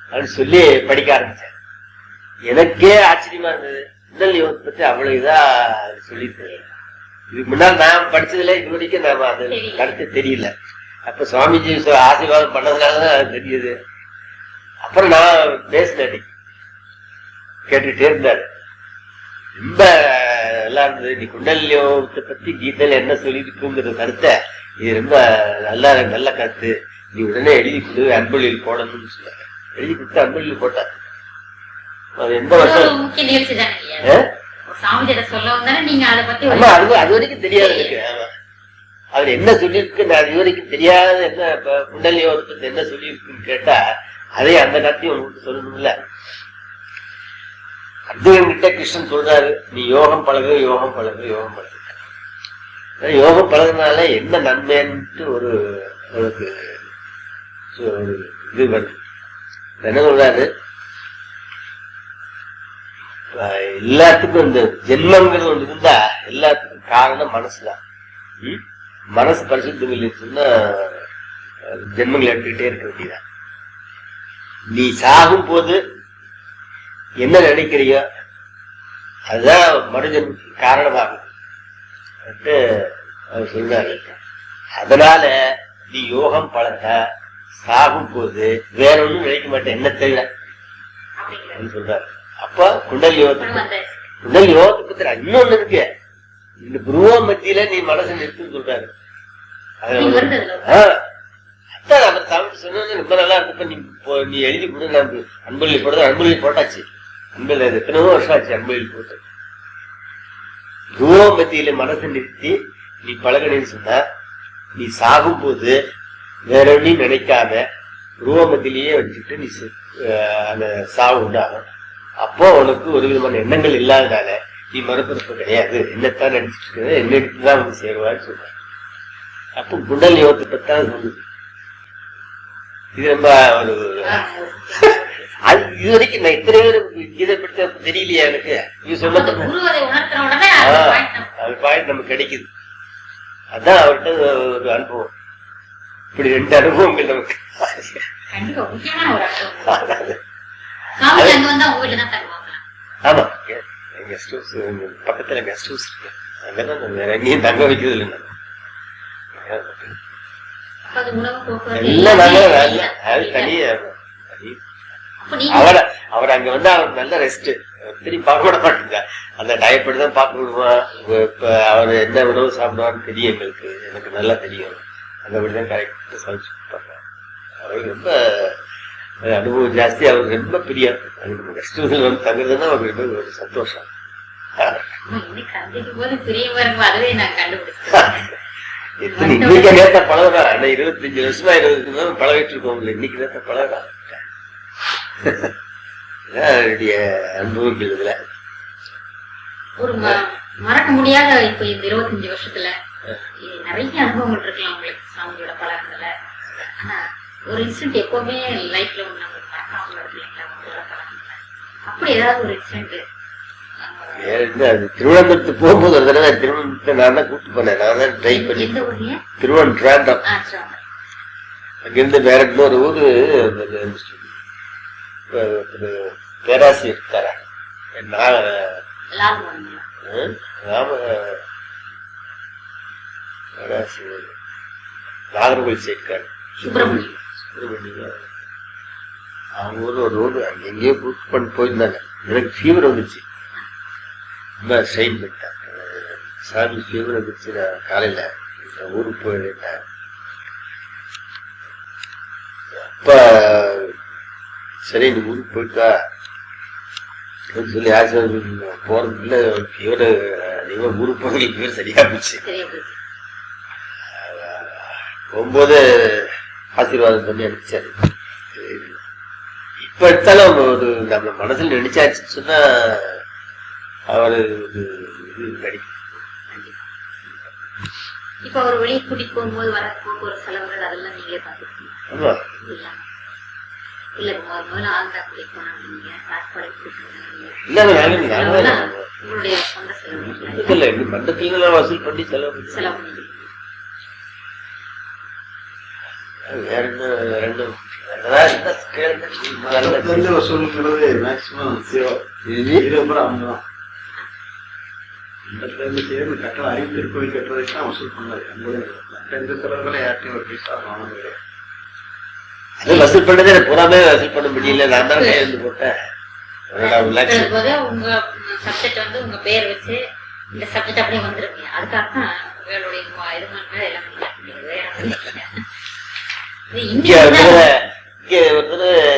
Speaker 2: அப்படின்னு சொல்லி படிக்க ஆரம்பிச்சேன். எனக்கே ஆச்சரியமா இருந்தது, உடல் யோகத்தை பத்தி அவ்வளவு இதா சொல்லிட்டு. இதுக்கு முன்னால் நான் படிச்சதுல இது வரைக்கும் நாம அது கருத்து தெரியல. அப்ப சுவாமிஜி ஆசீர்வாதம் பண்ணதுனாலதான் அது தெரியுது. அப்புறம் நான் பேசினேன், கேட்டுட்டே இருந்தாரு, ரொம்ப நல்லா இருந்தது. நீ குண்டல் யோகத்தை பத்தி கீதையில என்ன சொல்லியிருக்குங்கிற கருத்தை, இது ரொம்ப நல்ல கருத்து, நீ உடனே எழுதி கொடு, அன்பொழியில் போடணும்னு சொன்னாங்க. எழுதி கொடுத்து அன்பொழியில் போட்டார். அது எந்த வருஷம்
Speaker 1: முக்கிய நிகழ்ச்சி தானே,
Speaker 2: அது வரைக்கும் தெரியாது எனக்கு. அவர் என்ன சொல்லியிருக்கு நான் இது வரைக்கும் தெரியாத, என்ன குண்டல் யோகத்தை பத்தி என்ன சொல்லியிருக்குன்னு கேட்டா அதே அந்த கருத்தையும் உங்களுக்கு சொல்லணும்ல. அர்ஜுனன் கிட்ட கிருஷ்ணன் சொல்றாரு, நீ யோகம் பழகு, யோகம் பழகு, யோகம் பழகு. யோகம் பழகுனால என்ன நன்மைன்ட்டு ஒரு இது வருது. என்ன சொல்றாரு, எல்லாத்துக்கும் இந்த ஜென்மங்கிறது ஒன்று இருந்தா எல்லாத்துக்கும் காரணம் மனசுதான். மனசு பரிசுத்தம் இல்லைன்னா ஜென்மங்களை எடுத்துக்கிட்டே இருக்க வேண்டியதான். நீ சாகும் போது என்ன நினைக்கிறியோ அதுதான் மனுஜனுக்கு காரணமாகும் அவர் சொல்றாரு. அதனால நீ யோகம் பழக, சாகும் போது வேற ஒண்ணும் நினைக்க மாட்டேன் என்ன தெரியல சொல்றாரு. அப்ப குண்டல் யோகத்தை பத்தி இன்னொன்னு இருக்கு, இந்த புருவ மத்தியில நீ மனசை நிறுத்துன்னு சொல்றாரு. அதான் அவர் தமிழ் சொன்ன ரொம்ப நல்லா இருக்கப்ப நீ எழுதி கொடு, நான் அன்பொழியில் போடுறது. அன்பொழியில் போட்டாச்சு, அன்பொழியில் எத்தனையோ வருஷம் ஆச்சு அன்பொழியில் போட்டு. புருவ மத்தியில மனசை நிறுத்தி நீ பழகணும்னு சொன்னா, நீ சாகும் போது வேற ஒன்னையும் நினைக்காம புருவ மத்தியிலேயே வச்சுட்டு நீ அந்த சாவு உண்டாகும். அப்போ உனக்கு ஒரு விதமான எண்ணங்கள் இல்லாதனால நீ மறுபிறப்பு கிடையாது, என்னத்தான் நினைச்சிட்டு இருக்கிறது, என்ன எடுத்துதான் வந்து சேருவான்னு சொல்ற. அப்போ குண்டல் யோகத்தை பத்தான் சொல்லுது. இது ரொம்ப ஒரு அது இது வரைக்கும் நான் இத்தனை பேர் இதை பற்றி தெரியலையா எனக்கு. இது சொல்ல அது பாயிண்ட் நமக்கு கிடைக்குது. அதான் அவர்கிட்ட ஒரு அனுபவம். இப்படி 2 அனுபவங்கள் நமக்கு. ஆமா, கெஸ்ட் ஹவுஸ் பக்கத்துல கெஸ்ட் ஹவுஸ் இருக்கு, அங்கதான் வேற எங்கேயும் தங்க வைக்கிறது இல்லை. அவர் அங்க வந்து அவர் நல்ல ரெஸ்ட், திரும்பி பார்க்க விட மாட்டேங்க. அந்த டயப்படி தான் பார்க்க விடுவான். இப்ப அவர் என்ன உணவு சாப்பிடுவான்னு தெரியும் எங்களுக்கு, எனக்கு நல்லா தெரியும். அந்தபடிதான் கரெக்டா சமைச்சு கொடுப்பாங்க. அவருக்கு ரொம்ப அனுபவம் ஜாஸ்தி. அவருக்கு ரொம்ப பிரியம். கெஸ்ட் ஹவுஸ்ல வந்து தங்குறதுன்னா அவருக்கு ரொம்ப ஒரு சந்தோஷம்.
Speaker 1: இன்னைக்கு சந்திக்கும் போது பிரியமா இருக்கும், அதுவே நான் கண்டுபிடிச்சேன்.
Speaker 2: இன்னைக்கு நேரத்தை பழகுறா, 25 வருஷமா 20 வருஷமா பழகிட்டு இருக்கோம்ல, இன்னைக்கு நேரத்தை பழகுறா. என்னுடைய அனுபவங்கள் இதுல
Speaker 1: ஒரு மறக்க முடியாத இப்ப இந்த 25 வருஷத்துல நிறைய அனுபவங்கள் இருக்கலாம் உங்களுக்கு சாமியோட பழக்கத்துல. ஆனா ஒரு இன்சிடென்ட் எப்பவுமே லைஃப்ல ஒண்ணு நம்மளுக்கு மறக்காம இருக்கு. அப்படி ஏதாவது ஒரு இன்சிடென்ட்?
Speaker 2: அது திருவனந்தபுரத்துக்கு போகும்போது ஒரு தடவை திருவனந்தபுரத்தை நான் தான் கூப்பிட்டு போனேன். நான் தான் ட்ரை பண்ணி திருவனந்தபுரம் அங்கிருந்து வேற இன்னொரு ஊரு பேராசிரியர் இருக்காரா நாகர்கோவில் சைட்காரு சுப்பிரமணியம். அவங்க ஊர்ல ஒரு ஊரு அங்க எங்கேயோ புக் பண்ணி போயிருந்தாங்க. எனக்கு ஃபீவர் வந்துச்சு, ரொம்ப ஸ்ட்ரெயின் பண்ணிட்டேன். சாமி ஃபீவர் வந்துச்சு. நான் காலையில ஊருக்கு போயிருந்தேன். அப்ப சரி நீ ஊருக்கு போயிட்டா சொல்லி ஆசீர்வாதம் போறதுக்குள்ள ஃபீவர் அதிகமா ஊருக்கு போறது ஃபீவர் சரியா போச்சு. போகும்போது ஆசீர்வாதம் பண்ணி அனுப்பிச்சாரு. இப்ப எடுத்தாலும் ஒரு நம்ம மனசுல நினைச்சாச்சுன்னு சொன்னா அவரு நடிக்கும்.
Speaker 1: இப்ப அவர் வெளியே கூட்டிட்டு போகும்போது வர போக்குவரத்து செலவுகள் அதெல்லாம் நீங்களே பாத்துருக்கீங்க?
Speaker 2: ஆமா.
Speaker 1: இல்ல முதல்ல ஆந்திரா கூட்டிட்டு போனாங்க, சாப்பாடு உங்களுடைய சொந்த செலவு
Speaker 2: இல்ல இந்த மண்டத்துல வசூல் பண்ணி செலவு
Speaker 1: செலவு
Speaker 2: வேற என்ன
Speaker 3: வசூலுங்கிறது மேக்சிமம் அவங்கதான் கட்டணம் அறிவு திருக்கோயில் கட்டுறதுக்கு தான் வசூல் பண்ணாரு. எந்த செலவுகளை யார்ட்டையும் ஒரு பைசா வாங்க கிடையாது.
Speaker 2: அது வசூல் பண்ணதே பூராமே வசூல் பண்ண முடியல. நான் தான் இருந்து போட்டேன்.
Speaker 1: உங்க சப்ஜெக்ட் வந்து உங்க பேர் வச்சு இந்த சப்ஜெக்ட் அப்படியே வந்துருக்கீங்க. அதுக்காக உங்களுடைய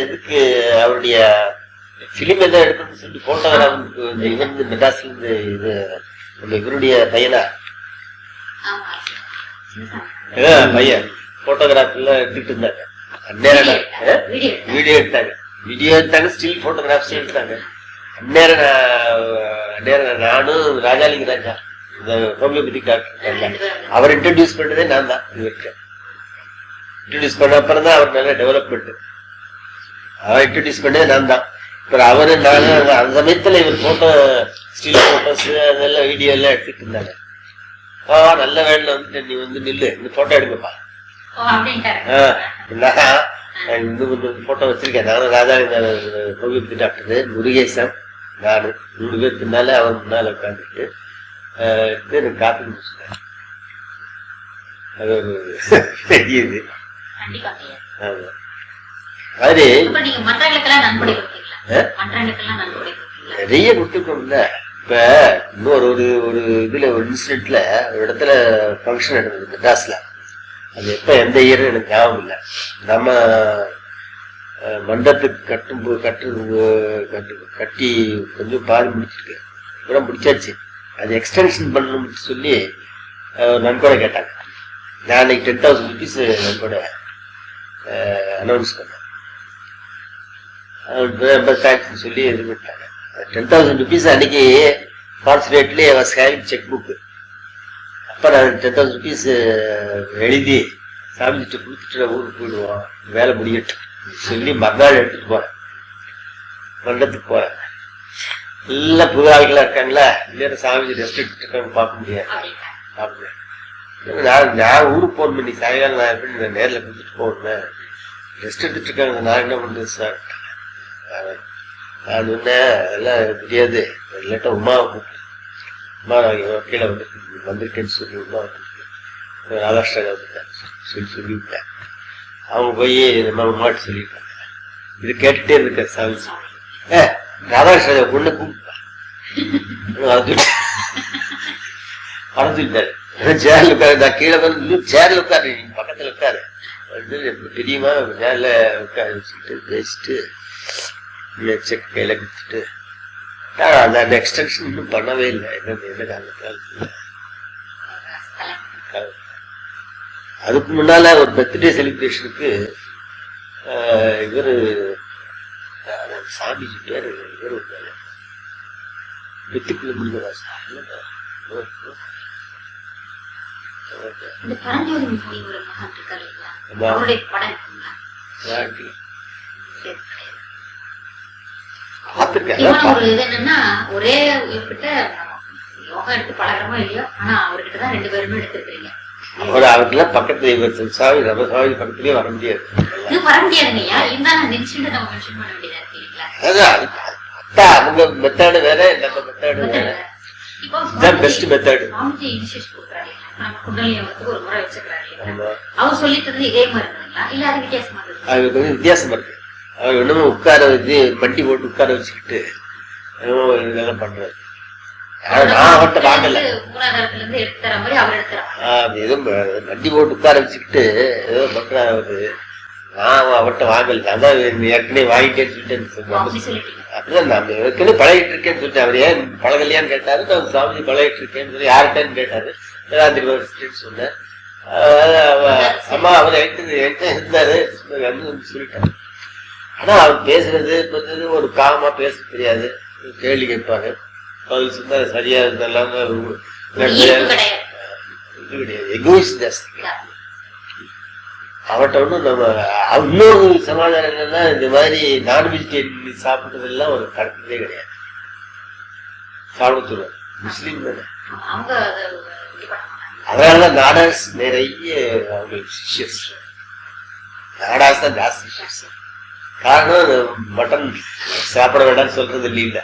Speaker 2: இதுக்கு அவருடைய பிலிம் எதாவது எடுக்கணும்னு சொல்லி போட்டோகிராஃபி இவன் மெட்ராஸ்ல இருந்து இது இவருடைய பையனா பையன் போட்டோகிராஃபில எடுத்துட்டு இருந்தாங்க. வீடியோ எடுத்தாங்க, ஸ்டில் போட்டோகிராஃப்ஸ் எடுத்தாங்க. அந்நேரம் நானும் ராஜாலிங்க ராஜா இந்த ஹோமியோபதிக் டாக்டர் அவர் இன்ட்ரடியூஸ் பண்ணதே நான் தான். இவருக்கு இன்ட்ரடியூஸ் பண்ண அப்புறம் தான் அவர் நல்ல டெவலப்மெண்ட். அவர் இன்ட்ரடியூஸ் பண்ணதே நான் தான். அப்புறம் அவரு நானும் அந்த சமயத்துல இவர் போட்டோ ஸ்டில் போட்டோஸ் அதெல்லாம் வீடியோ எல்லாம் எடுத்துட்டு இருந்தாங்க. நல்ல வேலையில வந்து நீ வந்து நில்லு, இந்த போட்டோ எடுங்கப்பா. நான் இன்னும் போட்டோ வச்சிருக்கேன். நானும் ராஜா ஹோமியோபதி டாக்டர் முருகேசன் நானு 3 பேருக்கு முன்னால அவர் முன்னால உட்காந்துட்டு எனக்கு காப்பி முடிச்சுட்டேன். அது ஒரு பெரிய இது. ஆமா அது நிறைய கொடுத்துருக்கோம்ல. இப்ப இன்னொரு ஒரு இதுல ஒரு இன்சிடென்ட்ல ஒரு இடத்துல ஃபங்க்ஷன் நடந்தது மெட்ராஸ்ல. அது எப்ப எந்த இயரும் எனக்கு ஞாபகம் இல்லை. நம்ம மண்டபத்துக்கு கட்டி கொஞ்சம் பாதி முடிச்சிருக்கு, கூட முடிச்சாச்சு. அது எக்ஸ்டென்ஷன் பண்ணணும்னு சொல்லி நன்கொடை கேட்டாங்க. நான் அன்னைக்கு 10,000 rupees நன்கொடை அனௌன்ஸ் பண்ணேன். சொல்லி இது பண்ணிட்டாங்க. 10,000 rupees அன்னைக்கு கான்சுலேட்லயே செக் புக். அப்ப நான் 10,000 rupees எழுதி சாமிஜிட்ட கொடுத்துட்டு ஊருக்கு போயிடுவோம், வேலை முடியட்டும் சொல்லி மறுநாள் எடுத்துட்டு போறேன். மண்டபத்துக்கு போறேன். எல்லாம் புது ஆட்களா இருக்காங்களா, இல்லையா சாமிஜி ரெஸ்ட் எடுத்துட்டு இருக்காங்க, பார்க்க முடியாது. நான் ஊருக்கு போன் பண்ணி சாயங்காலம் நான் எப்படி நேரில் கொடுத்துட்டு போனேன், ரெஸ்ட் எடுத்துட்டு இருக்காங்க, நான் என்ன பண்றது சார். நான் சொன்னேன் அதெல்லாம் தெரியாது, இல்லாட்டா உமாவை கூப்பிட்டு உமா கீழே வந்திருக்கேன்னு சொல்லி உமா ராதாஷ்டா சொல்லிவிட்டேன். அவங்க போய் நம்ம உமாட்டு சொல்லியிருக்காங்க. இது கேட்டுட்டே இருக்க சாமி ராதாஷ்டா பொண்ணு கூப்பிட்டா அரைஞ்சுட்டாரு. சேர்ல உட்காரு, நான் கீழே வந்து சேர்ல உட்காரு, நீங்க பக்கத்துல உட்காரு பெரியமா சேர்ல உட்கார வச்சுக்கிட்டு பேசிட்டு செக் கையில கொடுத்துட்டு அந்த எக்ஸ்டென்ஷன் இன்னும் பண்ணவே இல்லை. என்ன காரணத்தால் அதுக்கு முன்னால ஒரு பர்த்டே செலிப்ரேஷனுக்கு இவரு சாமிஜி பேரு இவரு வித்துக்குள்ள முருகதாஸ்
Speaker 1: என்னன்னா ஒரே கிட்ட யோகா எடுத்து பழகிறமோ இல்லையோ ஆனா அவர்கிட்டதான் 2 பேருமே எடுத்துருக்கீங்க.
Speaker 2: அவருக்கெல்லாம் பக்கத்துல சாமி நம்ம சாமி பக்கத்துலயே வர முடியாது.
Speaker 1: வர முடியாதுங்கய்யா. இருந்தாலும் அந்த இன்சிடென்ட் நம்ம மென்ஷன் பண்ண வேண்டியதா இருக்கு இல்லைங்களா?
Speaker 2: அதான் அவங்க மெத்தட் வேற, நம்ம மெத்தட் வேற. இப்போ பெஸ்ட் மெத்தட்
Speaker 1: சாமிஜி இனிஷியேஷன் கொடுக்குறாரு. நம்ம குண்டலி யோகத்துக்கு ஒரு முறை வச்சிருக்காரு. அவர் சொல்லிட்டு இருந்தது இதே மாதிரி இருக்குங்களா இல்ல அது வித்தியாசமா இருக்கு?
Speaker 2: அது கொஞ்சம் வித்தியாசமா இருக்கு. அவர் இன்னமும் உட்கார வச்சு மண்டி போட்டு உட்கார வச்சுக்கிட்டு இதெல்லாம் பண்றாரு. நான் அவர்கிட்ட வாங்கல, ஏதோ மண்டி போட்டு உட்கார வச்சுக்கிட்டு ஏதோ பண்றாரு அவரு. நான் அவர்கிட்ட வாங்கல, அதான் ஏற்கனவே வாங்கிட்டேன்னு சொல்லிட்டேன். அப்படிதான் நான் ஏற்கனவே பழகிட்டு இருக்கேன்னு சொல்லிட்டேன். அவர் ஏன் பழகலையான்னு கேட்டாரு. நான் சாமி பழகிட்டு இருக்கேன்னு சொல்லி யார்கிட்டன்னு கேட்டாரு. வேதாந்திரி வருஷத்துன்னு சொன்னேன். அம்மா அவர் என்கிட்ட இருந்தாரு சொல்லிட்டாரு. ஆனா அவர் பேசுறது ஒரு காலமா பேச தெரியாது. கேள்வி கேட்பாரு, பதில் சொன்னா சரியா இருந்தாலும் எகோயிஸ்ட் ஜாஸ்தி. அவர்கிட்ட ஒன்றும் நம்ம இன்னொரு சமாதானங்கள்னா இந்த மாதிரி நான் வெஜிடேரியன் சாப்பிட்டதெல்லாம் ஒரு கடத்ததே கிடையாது. சாப்பிட சொல்லுவார். முஸ்லீம் தானே, அதனாலதான் நாடாஸ் நிறைய அவங்களுக்கு சிஷ்யஸ். நாடாஸ் தான் ஜாஸ்தி சிஷ்யஸ். காரணம் மட்டன் சாப்பிட வேண்டாம்னு சொல்றது இல்ல.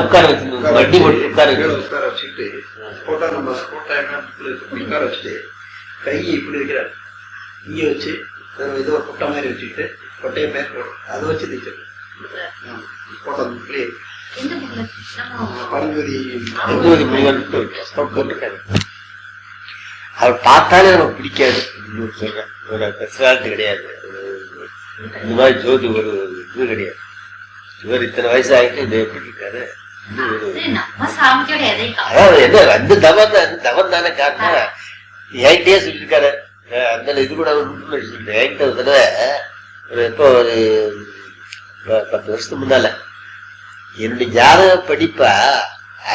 Speaker 2: உட்கார வச்சு வண்டி போட்டு உட்கார
Speaker 3: வச்சுட்டு போட்டோ நம்ம உட்கார வச்சுட்டு கை இப்படி வைக்கிறாரு. இங்க வச்சு ஏதோ ஒரு கொட்டை மாதிரி வச்சுக்கிட்டு கொட்டையை மேல் போடும் அதை வச்சு தைக்கிறது. போட்டோ பரஞ்சோதி
Speaker 2: போட்டிருக்காரு. அவர் பார்த்தாலே நமக்கு பிடிக்காது. சொல்றேன், ஒரு பெர்சனாலிட்டி கிடையாது. இந்த மாதிரி ஜோதி ஒரு இது கிடையாது. இவர் இத்தனை வயசு ஆகிட்டு இது எப்படி இருக்காரு? அதாவது என்ன அந்த தவம் தானே காரணம். என்கிட்டயே சொல்லியிருக்காரு. அந்த இது கூட சொல்லிட்டு என்கிட்ட ஒரு தடவை ஒரு எப்போ ஒரு 10 வருஷத்துக்கு முன்னால என்னுடைய ஜாதக படிப்பா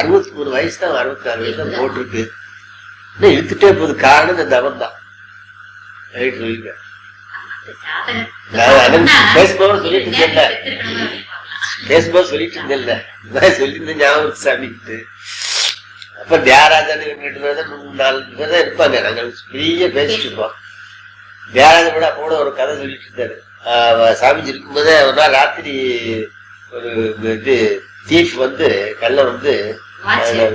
Speaker 2: 63 வயசு தான் 64 வயசு தான் போட்டிருக்கு. இழுத்துட்டே போகுது. காரணம் இந்த தவம் தான். சொல்லியிருக்கேன். பேசும்போது சொல்லிட்டு இருந்தேன் சொல்லிட்டு ஞாபகம் சாமிட்டு. அப்ப தியாகராஜன் 2 பேர் தான் 3-4 பேர் தான் இருப்பாங்க. நாங்கள் பெரிய பேசிட்டு இருப்போம். தியாகராஜன் கூட அப்போ ஒரு கதை சொல்லிட்டு இருந்தாரு. சாமிஜி இருக்கும்போதே ஒரு நாள் ராத்திரி ஒரு இது தீஃப் வந்து கல்ல வந்து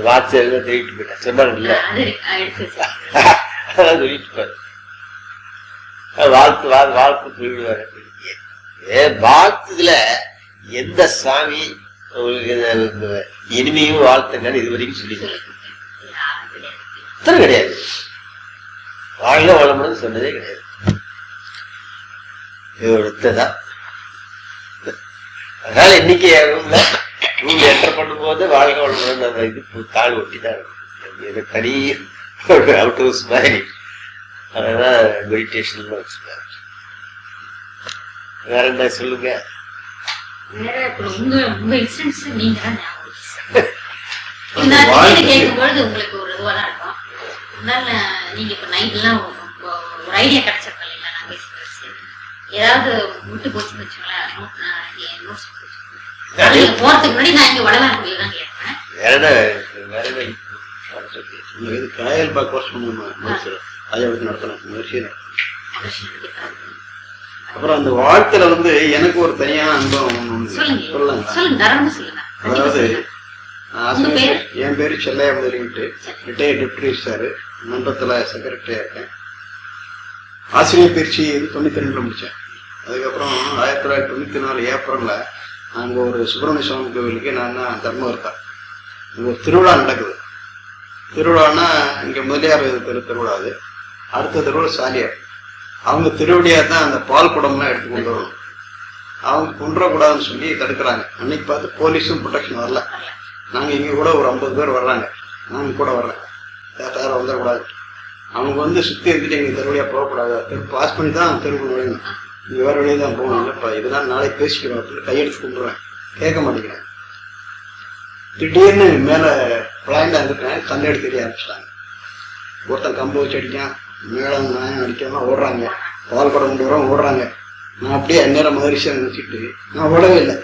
Speaker 2: வாட்ச் எல்லாம் திருட்டு போயிட்டேன் சொன்னாங்கல்ல. அதான் சொல்லிட்டு இருப்பாரு. வாழ்த்து சொல்லிடுவாரு. வாழ்த்துதுல எந்த சாமி இனிமையும் வாழ்த்துங்கன்னு இது வரைக்கும் சொல்லிடுவாரு. கிடையாது. வாழ்க வளமுடன் சொன்னதே கிடையாது. எடுத்ததான். அதனால இன்னைக்கு ரூம் என்டர் பண்ணும் போது வாழ்க வளமுடன் அந்த இது தாள் ஒட்டிதான் இருக்கும். தனி அவுட் ஹவுஸ் மாதிரி. அதனால மெடிடேஷன் வச்சுருக்காரு. வேற என்ன சொல்லுங்க?
Speaker 1: கேட்கும்போது உங்களுக்கு ஒரு இதுவாதான் இருக்கும். நீங்க இப்ப நைட் எல்லாம் ஒரு ஐடியா கிடைச்சிருக்கோம் இல்லைங்களா? நான் பேசுறது ஏதாவது விட்டு போச்சுன்னு வச்சுங்களேன். போறதுக்கு முன்னாடி நான் இங்க வடலாக்குடியில்தான் கேட்பேன்.
Speaker 3: காயல் பாக் கோர்ஸ் நடத்தணும் முயற்சியை. அப்புறம் அந்த வாழ்த்துல வந்து எனக்கு ஒரு தனியான அனுபவம் சொல்லலாம். அதாவது என் பேரு செல்லையா முதலிட்டு ரிட்டையர்ட் டெப்டி ரிஜிஸ்ட்ரார் மன்றத்துல செக்ரட்டரியா இருக்கேன். ஆசிரியர் பயிற்சி 92 முடிச்சேன். அதுக்கப்புறம் 1994 ஏப்ரல்ல அங்க ஒரு சுப்பிரமணிய சுவாமி கோவிலுக்கு நான் தான் தர்மவர்த்தா. அங்க ஒரு திருவிழா நடக்குது. திருவிழான்னா இங்க முதலியார் திருவிழா. அது அடுத்த திருவிழா சாலியார். அவங்க திருவடியா தான் அந்த பால் குடம்லாம் எடுத்து கொண்டு வரணும். அவங்க கொண்டுடக்கூடாதுன்னு சொல்லி தடுக்கிறாங்க. அன்னைக்கு பார்த்து போலீஸும் ப்ரொடெக்ஷன் வரல. நாங்க இங்க கூட ஒரு 50 பேர் வர்றாங்க, நாங்க கூட வர்றேன், யாரும் வந்துடக்கூடாது. அவங்க வந்து சுத்தி இருந்துட்டு எங்க தெருவடியா போகக்கூடாது, பாஸ் பண்ணி தான் தெருவு நுழையணும், இங்க வேற வழியே தான் போகணும். இல்லப்பா இதெல்லாம் நாளைக்கு பேசிக்கிறோம் அப்படின்னு கையெடுத்து கொண்டுருவேன். கேட்க மாட்டேங்கிறேன். திடீர்னு மேல பிளாண்டா இருந்துட்டேன், கல்லெடுத்து தெரிய ஆரம்பிச்சிட்டாங்க. ஒருத்தன் கம்பு வச்சு அடிக்கான், மேளம் நாயம் அடிக்காம ஓடுறாங்க, பால் படம் கொண்டு வரோம் ஓடுறாங்க. நான் அப்படியே அந்நேரம் மகிழ்ச்சியா நினைச்சிட்டு நான் ஓடவே இல்லை.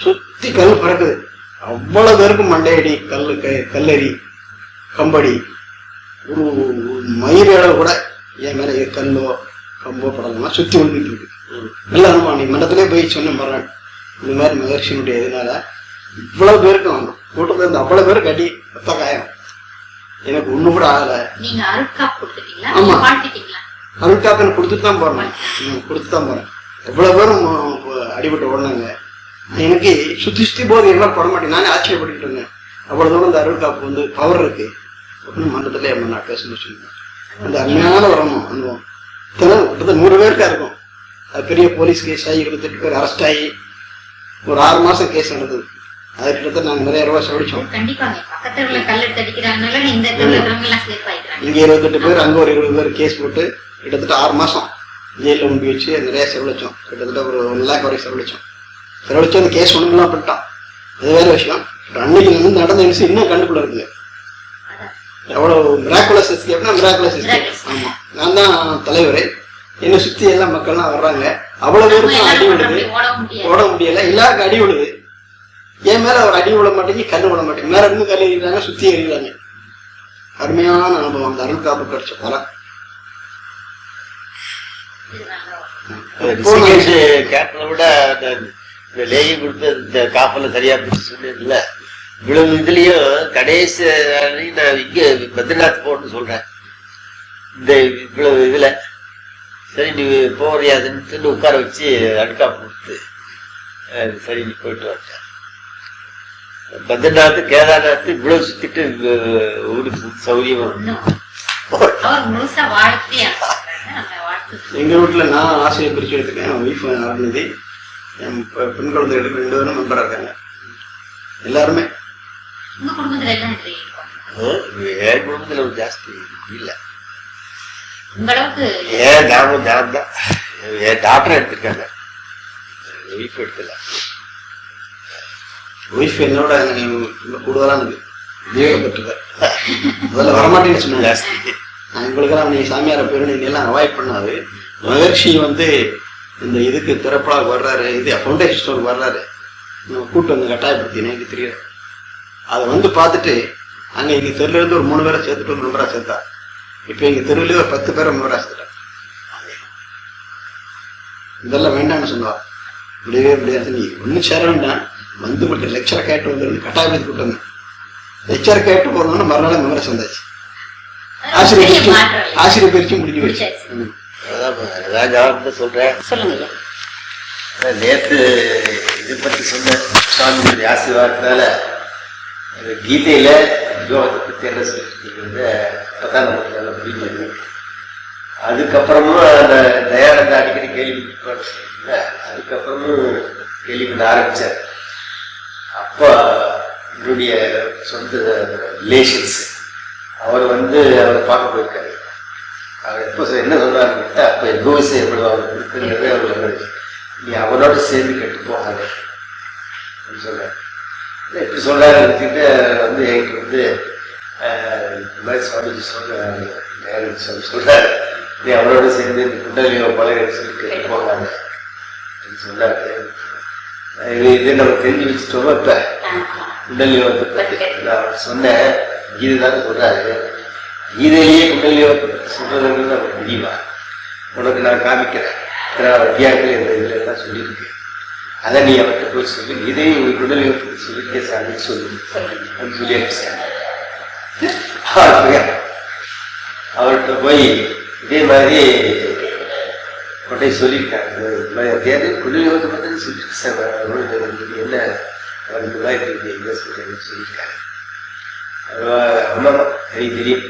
Speaker 3: சுத்தி கல் பிறக்குது, அவ்வளவு பேருக்கும் மண்டையடி, கல்லறி, கம்படி, ஒரு மயிர் அளவு கூட என் மேல கல்லோ கம்போ படலாம் சுத்தி விழுந்துட்டு இருக்கு. எல்லாருமா நீ மண்டத்திலே போய் சொன்ன மரணம் இந்த மாதிரி மகிழ்ச்சியினுடைய இதனால இவ்வளவு பேருக்கு வந்தோம். கூட்டத்துல இருந்து அவ்வளவு பேருக்கு அடி ரத்த காயம். எனக்கு ஒண்ணு கூட ஆகல. ஆமா, அருட்காப்பு கொடுத்துட்டு தான் போறேன், எவ்வளவு பேரும் அடிபட்டு ஓடினாங்க. எனக்கு சுத்தி சுத்தி போது எல்லாம் போட மாட்டேன், நானே ஆச்சரியப்பட்டு இருந்தேன். அவ்வளவு தூரம் இந்த அருட்காப்பு வந்து பவர் இருக்கு அப்படின்னு மன்றத்திலே நான் பேசணும்னு சொன்னேன். அந்த அருமையான வரணும் அனுபவம். கிட்டத்தட்ட 100 பேருக்கா இருக்கும். அது பெரிய போலீஸ் கேஸ் ஆகி 28 பேர் அரெஸ்ட் ஆகி ஒரு 6 மாசம் கேஸ் நடந்தது. அது கிட்டத்தட்ட நாங்க நிறைய ரூபாய் செலவழிச்சோம். இங்க 28 பேர், அங்க ஒரு 20 பேர் கேஸ் போட்டு கிட்டத்தட்ட 6 மாசம் ஜெயில உண்டி வச்சு நிறைய செலவழிச்சோம். கிட்டத்தட்ட ஒரு 1 லேக் வரைக்கும் செலவழிச்சோம். அந்த கேஸ் ஒண்ணுலாம் பண்ணிட்டான், அது வேற விஷயம். அன்னைக்கு வந்து நடந்த விஷயம் இன்னும் கண்டுக்குள்ள இருக்குங்க. எவ்வளவு மிராக்குலஸ் எஸ்கேப்னா மிராக்குலஸ் எஸ்கேப். ஆமா, நான் தான் தலைவர். என்னை சுத்தி எல்லாம் மக்கள்லாம் வர்றாங்க. அவ்வளவு பேருக்கும் அடி விடுது, ஓட முடியல, எல்லாருக்கும் அடி விடுது. என் மேல ஒரு அடி விட மாட்டேங்க, கண்ணு விட மாட்டேங்க, மேல இருந்து கல் எறிகிறாங்க, சுத்தி எறிகிறாங்க. அருமையான அனுபவம், அந்த அருள் காப்பு கிடைச்ச பலம்.
Speaker 2: விட இந்த லேகி கொடுத்த இந்த காப்பெல்லாம் சரியா பிடிச்சு சொன்னேன்ல, இவ்வளவு இதுலயும் கடைசி நான் இங்க பத்ரிநாத் போன்னு சொல்றேன். இந்த இவ்வளவு இதுல சரி நீ போறியாதுன்னு உட்கார வச்சு அடுக்காப்பு கொடுத்து சரி நீ போயிட்டு வந்தேன். பத்ரிநாத் கேதார்நாத் இவ்வளவு சுத்திட்டு ஊருக்கு சௌரியமா.
Speaker 3: எங்க வீட்டுல நான் ஆசிரியர் பிரிச்சு எடுத்துக்கேன். என் ஒய்ஃப் அருள்நிதி, என் பெண் குழந்தைகளுக்கு 2 பேரும் மெம்பரா இருக்காங்க. எல்லாருமே
Speaker 2: என் குடும்பத்துல ஒரு ஜாஸ்தி இல்ல. ஏன் நான் தான் என் டாக்டர் எடுத்திருக்காங்க, ஒய்ஃப் எடுத்துல.
Speaker 3: ஒய்ஃப் என்னோட கூடுதலா பெற்றுக்க முதல்ல வரமாட்டேன்னு சொன்னாங்க ஜாஸ்தி. எங்களுக்கெல்லாம் நீ சாமியார பேரு நீ எல்லாம் அவாய்ட் பண்ணாது. மகர்ஷி வந்து இந்த இதுக்கு திறப்பாக வர்றாரு, இது ஃபவுண்டேஷன் ஸ்டோருக்கு வர்றாரு, கூட்டு வந்து கட்டாயப்படுத்தினேன். எனக்கு தெரியாது. அதை வந்து பார்த்துட்டு அங்க எங்க தெருல இருந்து ஒரு 3 பேரை சேர்த்துட்டு ஒரு மெம்பரா சேர்த்தா. இப்ப எங்க தெருவிலேயே ஒரு 10 பேரை மெம்பரா சேர்த்துட்டா. இதெல்லாம் வேண்டாம்னு சொன்னா முடியவே முடியாது. நீ ஒன்னும் சேர வேண்டாம், வந்து மட்டும் லெக்சரை கேட்டு வந்து கட்டாயப்படுத்தி கூட்டு வந்தேன். லெக்சரை கேட்டு போறோம்னு மறுநாள் மெம்பரா சேர்ந்தாச்சு. ஆசிரியர் பயிற்சி முடிஞ்சு போச்சு.
Speaker 2: அதான் சொல்றேன். நேற்று இது பத்தி சொன்ன சுவாமி ஆசீர்வாதத்தினால கீதையில யோகத்தை பத்தி என்ன சொல்லிருக்கீங்கிறத அப்பதான் நமக்கு நல்லா புரிஞ்சது. அதுக்கப்புறமும் அந்த தயானந்த அடிக்கடி கேள்விப்பட்ட அதுக்கப்புறமும் கேள்விப்பட ஆரம்பிச்சார். அப்போ என்னுடைய சொந்த ரிலேஷன்ஸ் அவர் வந்து அவரை பார்க்க போயிருக்காரு. அவர் எப்போ என்ன சொல்றாருன்னு கேட்டா, அப்ப எங்கோ விஷயம் அவர் இருக்குங்கிறதே அவர் சொன்னாரு. நீ அவனோட சேர்ந்து கெட்டு போகாது அப்படின்னு சொல்றாரு. எப்படி சொல்றாரு எடுத்துக்கிட்டு வந்து என்கிட்ட வந்து இந்த மாதிரி சுவாமிஜி சொல்றாரு, நீ அவனோட சேர்ந்து இந்த குண்டலியோ பழக சொல்லி கெட்டு போகாது அப்படின்னு சொன்னாரு. இது நம்ம தெரிஞ்சு வச்சுட்டோமோ. இப்ப குண்டலியோகத்தை பத்தி நான் சொன்னேன், கீதைதான் சொல்றாரு. கீதையிலேயே குண்டலியோகத்தை பத்தி சொல்றதுங்கிறது நமக்கு தெரியுமா? உனக்கு நான் காமிக்கிறேன், அத்தியாயத்தில் இந்த இதுல எல்லாம் சொல்லியிருக்கு. அதை நீ அவர்கிட்ட போய் சொல்லி இதையும் குண்டலியோகத்தை சொல்லிட்டே சாமி சொல்லு அப்படின்னு சொல்லி அவர்கிட்ட போய் இதே மாதிரி கொண்டே சொல்லியிருக்காங்க. குண்டலியோகத்தை பத்தி சொல்லிட்டு சார் என்ன அவர் இந்த மாதிரி என்ன சொல்றேன்னு சொல்லியிருக்காரு. அவ்வளோதான் தெரியும்.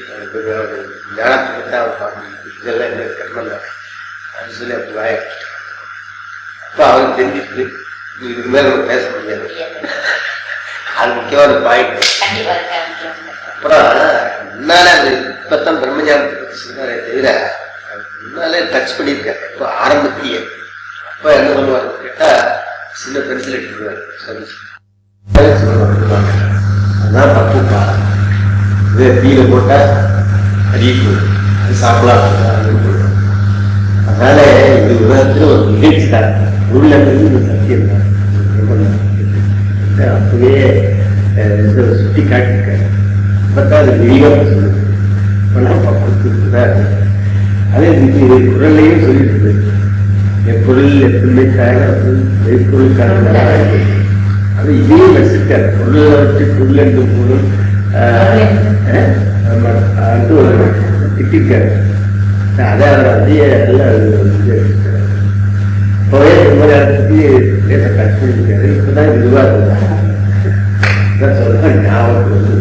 Speaker 2: ஞானத்தை பற்றி அவர் பார்க்கணும். இதெல்லாம் என்ன கர்மம் அப்படின்னு சொல்லி அப்படி வாய அப்ப அவருக்கு தெரிஞ்சிட்டு இதுக்கு மேல நம்ம பேச முடியாது. அது முக்கியமான பாயிண்ட். அப்புறம் முன்னாலே அந்த இப்பதான் பிரம்மஞானத்தை பத்தி சொன்னாரே தவிர முன்னாலே டச் பண்ணியிருக்காரு. இப்போ ஆரம்பத்திலேயே அப்ப என்ன பண்ணுவாரு கேட்டா சின்ன பென்சில் எடுத்துருவாரு. அதுதான் தப்புப்பா, இது தீயில போட்டா அடிக்கு அது சாப்பிடலாம். அதனால இந்த உலகத்துல ஒரு நிகழ்ச்சி தான் உள்ள சத்தியம் தான். அப்படியே சுட்டி காட்டிருக்காரு. இப்பதான் அது விரிவாக சொல்லுது. அதே குரல்லையும் சொல்லிட்டு எப்பொருள் எப்பவுமே மெய்ப்பொருளுக்கான அது இதையும் வச்சிருக்காரு. பொருளை வச்சு பொருள் என்று பொருள் திட்டிருக்காரு. அதான் அதையே இப்பவே கும்பகாரத்துக்கு டச் பண்ணிருக்காரு. இப்பதான் இதுவா சொல்றேன் ஞாபகம்